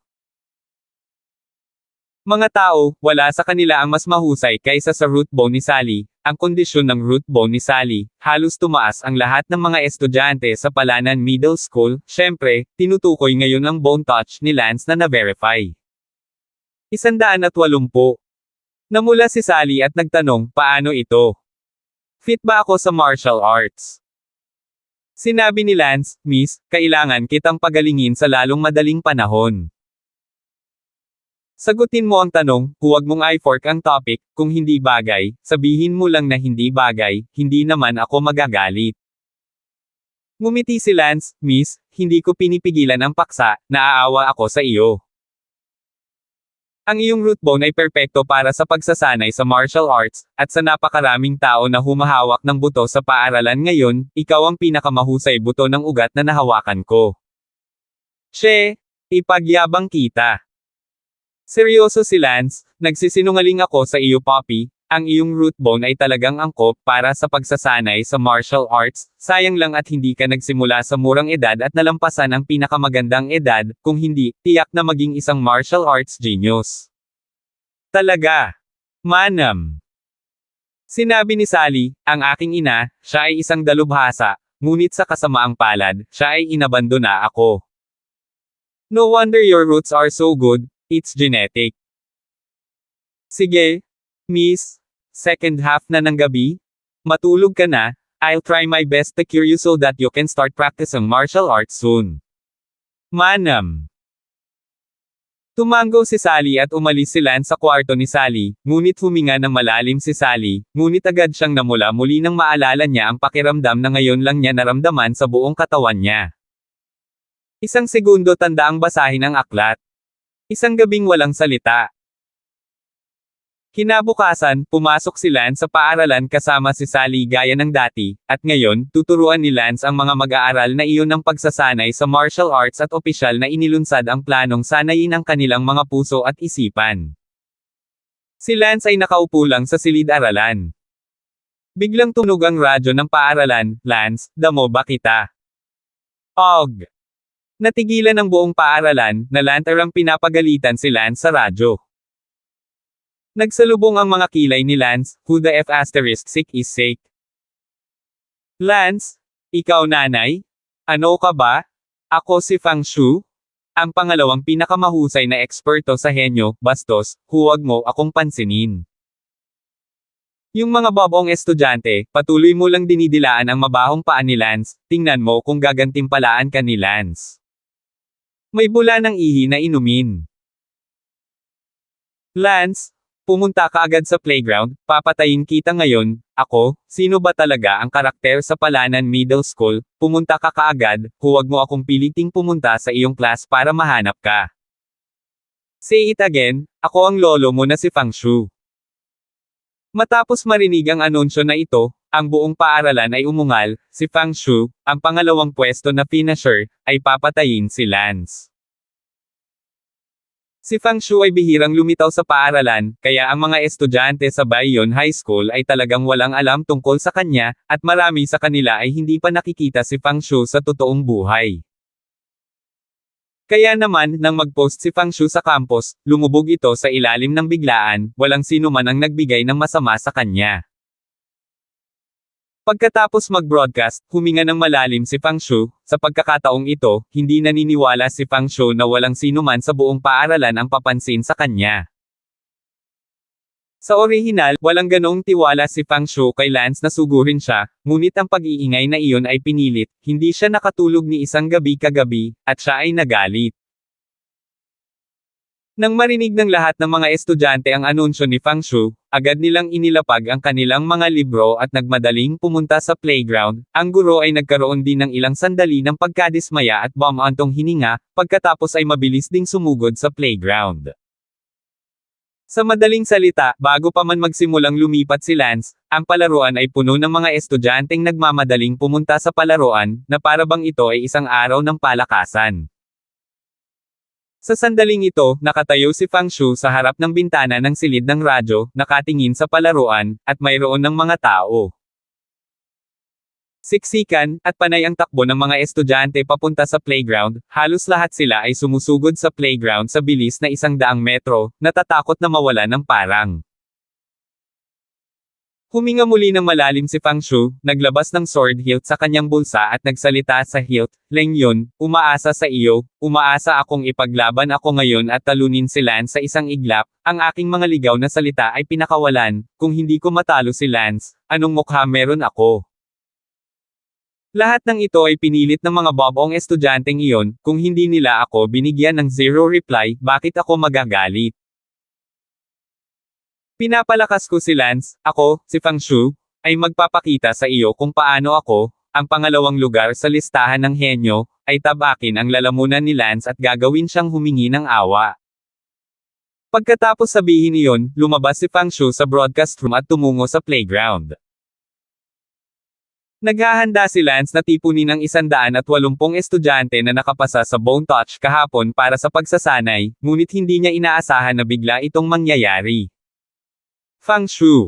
Mga tao, wala sa kanila ang mas mahusay kaysa sa root bone ni Sally. Ang kondisyon ng root bone ni Sally, halos tumaas ang lahat ng mga estudyante sa Palanan Middle School. Syempre, tinutukoy ngayon ang bone touch ni Lance na na-verify. 180. Namula si Sally at nagtanong, paano ito? Fit ba ako sa martial arts? Sinabi ni Lance, Miss, kailangan kitang pagalingin sa lalong madaling panahon. Sagutin mo ang tanong, huwag mong i-fork ang topic, kung hindi bagay, sabihin mo lang na hindi bagay, hindi naman ako magagalit. Ngumiti si Lance, Miss, hindi ko pinipigilan ang paksa, naaawa ako sa iyo. Ang iyong root bone ay perpekto para sa pagsasanay sa martial arts, at sa napakaraming tao na humahawak ng buto sa paaralan ngayon, ikaw ang pinakamahusay buto ng ugat na nahawakan ko. She, ipagyabang kita. Seryoso si Lance, nagsisinungaling ako sa iyo Poppy, ang iyong root bone ay talagang angkop para sa pagsasanay sa martial arts, sayang lang at hindi ka nagsimula sa murang edad at nalampasan ang pinakamagandang edad, kung hindi, tiyak na maging isang martial arts genius. Talaga. Manam. Sinabi ni Sally, ang aking ina, siya ay isang dalubhasa, ngunit sa kasamaang palad, siya ay inabandona ako. No wonder your roots are so good. It's genetic. Sige, Miss. Second half na ng gabi. Matulog ka na. I'll try my best to cure you so that you can start practicing martial arts soon. Manam. Tumango si Sally at umalis si Lance sa kwarto ni Sally, ngunit huminga ng malalim si Sally, ngunit agad siyang namula muli nang maalala niya ang pakiramdam na ngayon lang niya naramdaman sa buong katawan niya. Isang segundo tandaang basahin ang aklat. Isang gabing walang salita. Kinabukasan, pumasok si Lance sa paaralan kasama si Sally gaya ng dati, at ngayon, tuturuan ni Lance ang mga mag-aaral na iyon ng pagsasanay sa martial arts at opisyal na inilunsad ang planong sanayin ang kanilang mga puso at isipan. Si Lance ay nakaupo lang sa silid-aralan. Biglang tunog ang radyo ng paaralan, Lance, damo ba kita? Og! Natigilan ang buong paaralan, na lanterang pinapagalitan si Lance sa radyo. Nagsalubong ang mga kilay ni Lance, who the F*** sick is sick. Lance? Ikaw nanay? Ano ka ba? Ako si Fang Shu? Ang pangalawang pinakamahusay na eksperto sa henyo, bastos, huwag mo akong pansinin. Yung mga bobong estudyante, patuloy mo lang dinidilaan ang mabahong paa ni Lance, tingnan mo kung gagantimpalaan ka ni Lance. May bula ng ihi na inumin. Lance, pumunta ka agad sa playground, papatayin kita ngayon. Ako, sino ba talaga ang karakter sa Palanan Middle School? Pumunta ka kaagad, huwag mo akong piliting pumunta sa iyong class para mahanap ka. Say it again, ako ang lolo mo na si Fang Shu. Matapos marinig ang anunsyo na ito, ang buong paaralan ay umungal, si Fang Shu, ang pangalawang pwesto na finisher, ay papatayin si Lance. Si Fang Shu ay bihirang lumitaw sa paaralan, kaya ang mga estudyante sa Bayon High School ay talagang walang alam tungkol sa kanya, at marami sa kanila ay hindi pa nakikita si Fang Shu sa totoong buhay. Kaya naman, nang mag-post si Fang Shu sa campus, lumubog ito sa ilalim ng biglaan, walang sino man ang nagbigay ng masama sa kanya. Pagkatapos mag-broadcast, huminga ng malalim si Fang Shu. Sa pagkakataong ito, hindi naniniwala si Fang Shu na walang sino man sa buong paaralan ang papansin sa kanya. Sa orihinal, walang ganong tiwala si Fang Shu kay Lance na sugurin siya, ngunit ang pag-iingay na iyon ay pinilit, hindi siya nakatulog ni isang gabi kagabi, at siya ay nagalit. Nang marinig ng lahat ng mga estudyante ang anunsyo ni Fang Shu, agad nilang inilapag ang kanilang mga libro at nagmadaling pumunta sa playground. Ang guro ay nagkaroon din ng ilang sandali ng pagkadismaya at bumantong hininga, pagkatapos ay mabilis ding sumugod sa playground. Sa madaling salita, bago pa man magsimulang lumipat si Lance, ang palaruan ay puno ng mga estudyanteng nagmamadaling pumunta sa palaruan, na para bang ito ay isang araw ng palakasan. Sa sandaling ito, nakatayo si Fang Shu sa harap ng bintana ng silid ng radyo, nakatingin sa palaruan, at mayroon ng mga tao. Siksikan, at panay ang takbo ng mga estudyante papunta sa playground, halos lahat sila ay sumusugod sa playground sa bilis na 100 metro, natatakot na mawalan ng parang. Huminga muli ng malalim si Fang Shu, naglabas ng sword hilt sa kanyang bulsa at nagsalita sa hilt, "Leng Yun, umaasa sa iyo, umaasa akong ipaglaban ako ngayon at talunin si Lance sa isang iglap, ang aking mga ligaw na salita ay pinakawalan, kung hindi ko matalo si Lance, anong mukha meron ako?" Lahat ng ito ay pinilit ng mga bobong estudyanteng iyon, kung hindi nila ako binigyan ng zero reply, bakit ako magagalit? Pinapalakas ko si Lance, ako, si Fang Shu, ay magpapakita sa iyo kung paano ako, ang pangalawang lugar sa listahan ng henyo, ay tabakin ang lalamunan ni Lance at gagawin siyang humingi ng awa. Pagkatapos sabihin iyon, lumabas si Fang Shu sa broadcast room at tumungo sa playground. Naghahanda si Lance na tipunin ng 180 estudyante na nakapasa sa Bone Touch kahapon para sa pagsasanay, ngunit hindi niya inaasahan na bigla itong mangyayari. Fang Shu.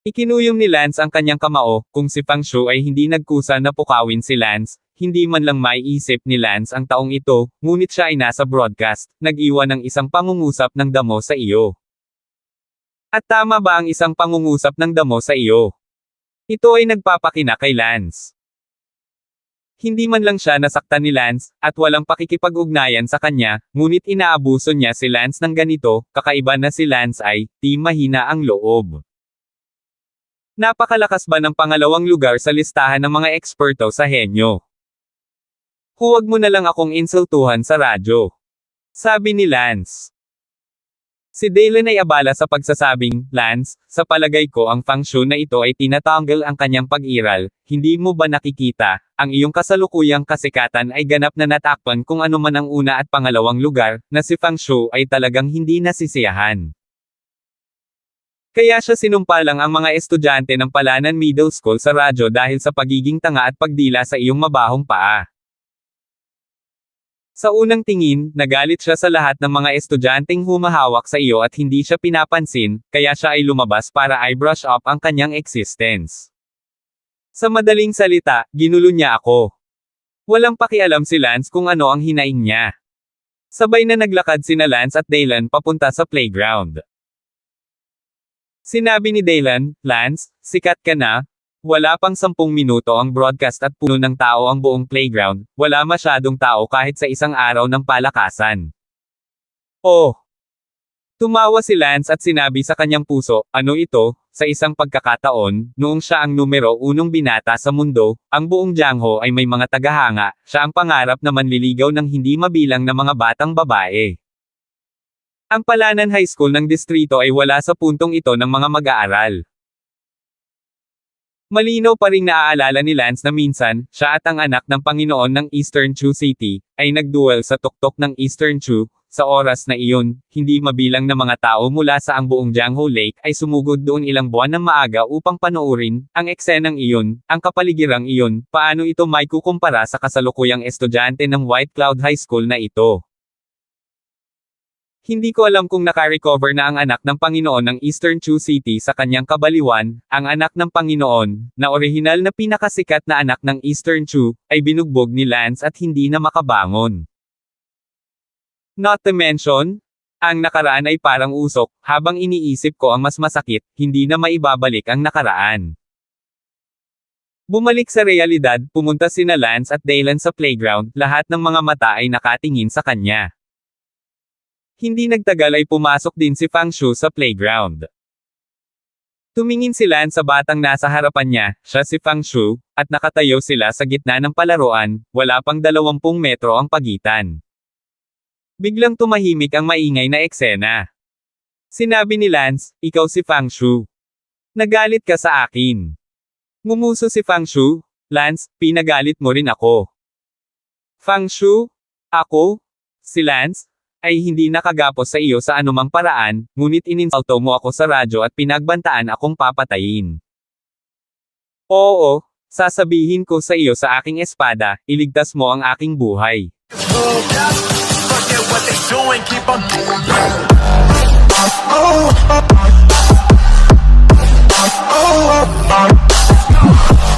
Ikinuyom ni Lance ang kanyang kamao, kung si Fang Shu ay hindi nagkusa na pukawin si Lance, hindi man lang maiisip ni Lance ang taong ito, ngunit siya ay nasa broadcast, nag-iwan ng isang pangungusap ng damo sa iyo. At tama ba ang isang pangungusap ng damo sa iyo? Ito ay nagpapakina kay Lance. Hindi man lang siya nasaktan ni Lance, at walang pakikipag-ugnayan sa kanya, ngunit inaabuso niya si Lance ng ganito, kakaiba na si Lance ay, di mahina ang loob. Napakalakas ba ng pangalawang lugar sa listahan ng mga eksperto sa henyo? Huwag mo na lang akong insultuhan sa radyo. Sabi ni Lance. Si Dalen ay abala sa pagsasabing, "Lance, sa palagay ko ang Fang Shu na ito ay tinatanggal ang kanyang pag-iral, hindi mo ba nakikita, ang iyong kasalukuyang kasikatan ay ganap na natakpan kung ano man ang una at pangalawang lugar, na si Fang Shu ay talagang hindi nasisiyahan." Kaya siya sinumpalang ang mga estudyante ng Palanan Middle School sa radyo dahil sa pagiging tanga at pagdila sa iyong mabahong paa. Sa unang tingin, nagalit siya sa lahat ng mga estudyanteng humahawak sa iyo at hindi siya pinapansin, kaya siya ay lumabas para i-brush up ang kanyang existence. Sa madaling salita, ginulo niya ako. Walang pakialam si Lance kung ano ang hinaing niya. Sabay na naglakad sina Lance at Dalen papunta sa playground. Sinabi ni Dalen, "Lance, sikat ka na. Wala pang 10 minuto ang broadcast at puno ng tao ang buong playground, wala masyadong tao kahit sa isang araw ng palakasan." Oh! Tumawa si Lance at sinabi sa kanyang puso, "Ano ito, sa isang pagkakataon, noong siya ang numero 1 binata sa mundo, ang buong Jiangho ay may mga tagahanga, siya ang pangarap na manliligaw ng hindi mabilang na mga batang babae." Ang Palanan High School ng distrito ay wala sa puntong ito ng mga mag-aaral. Malinaw pa ring naaalala ni Lance na minsan, siya at ang anak ng Panginoon ng Eastern Chu City, ay nagduel sa tuktok ng Eastern Chu. Sa oras na iyon, hindi mabilang na mga tao mula sa ang buong Jiangho Lake ay sumugod doon ilang buwan ng maaga upang panoorin, ang eksenang iyon, ang kapaligirang iyon, paano ito may kukumpara sa kasalukuyang estudyante ng White Cloud High School na ito. Hindi ko alam kung naka-recover na ang anak ng Panginoon ng Eastern Chu City sa kanyang kabaliwan, ang anak ng Panginoon, na orihinal na pinakasikat na anak ng Eastern Chu, ay binugbog ni Lance at hindi na makabangon. Not to mention, ang nakaraan ay parang usok, habang iniisip ko ang mas masakit, hindi na maibabalik ang nakaraan. Bumalik sa realidad, pumunta sina Lance at Dalen sa playground, lahat ng mga mata ay nakatingin sa kanya. Hindi nagtagal ay pumasok din si Fang Shu sa playground. Tumingin si Lance sa batang nasa harapan niya, siya si Fang Shu, at nakatayo sila sa gitna ng palaruan, wala pang 20 metro ang pagitan. Biglang tumahimik ang maingay na eksena. Sinabi ni Lance, "Ikaw si Fang Shu. Nagalit ka sa akin." Ngumuso si Fang Shu, "Lance, pinagalit mo rin ako." Fang Shu? Ako? Si Lance? Ay hindi nakagapos sa iyo sa anumang paraan, ngunit ininsulto mo ako sa radyo at pinagbantaan akong papatayin. Oo, sasabihin ko sa iyo sa aking espada, iligtas mo ang aking buhay. doing, keep on doing.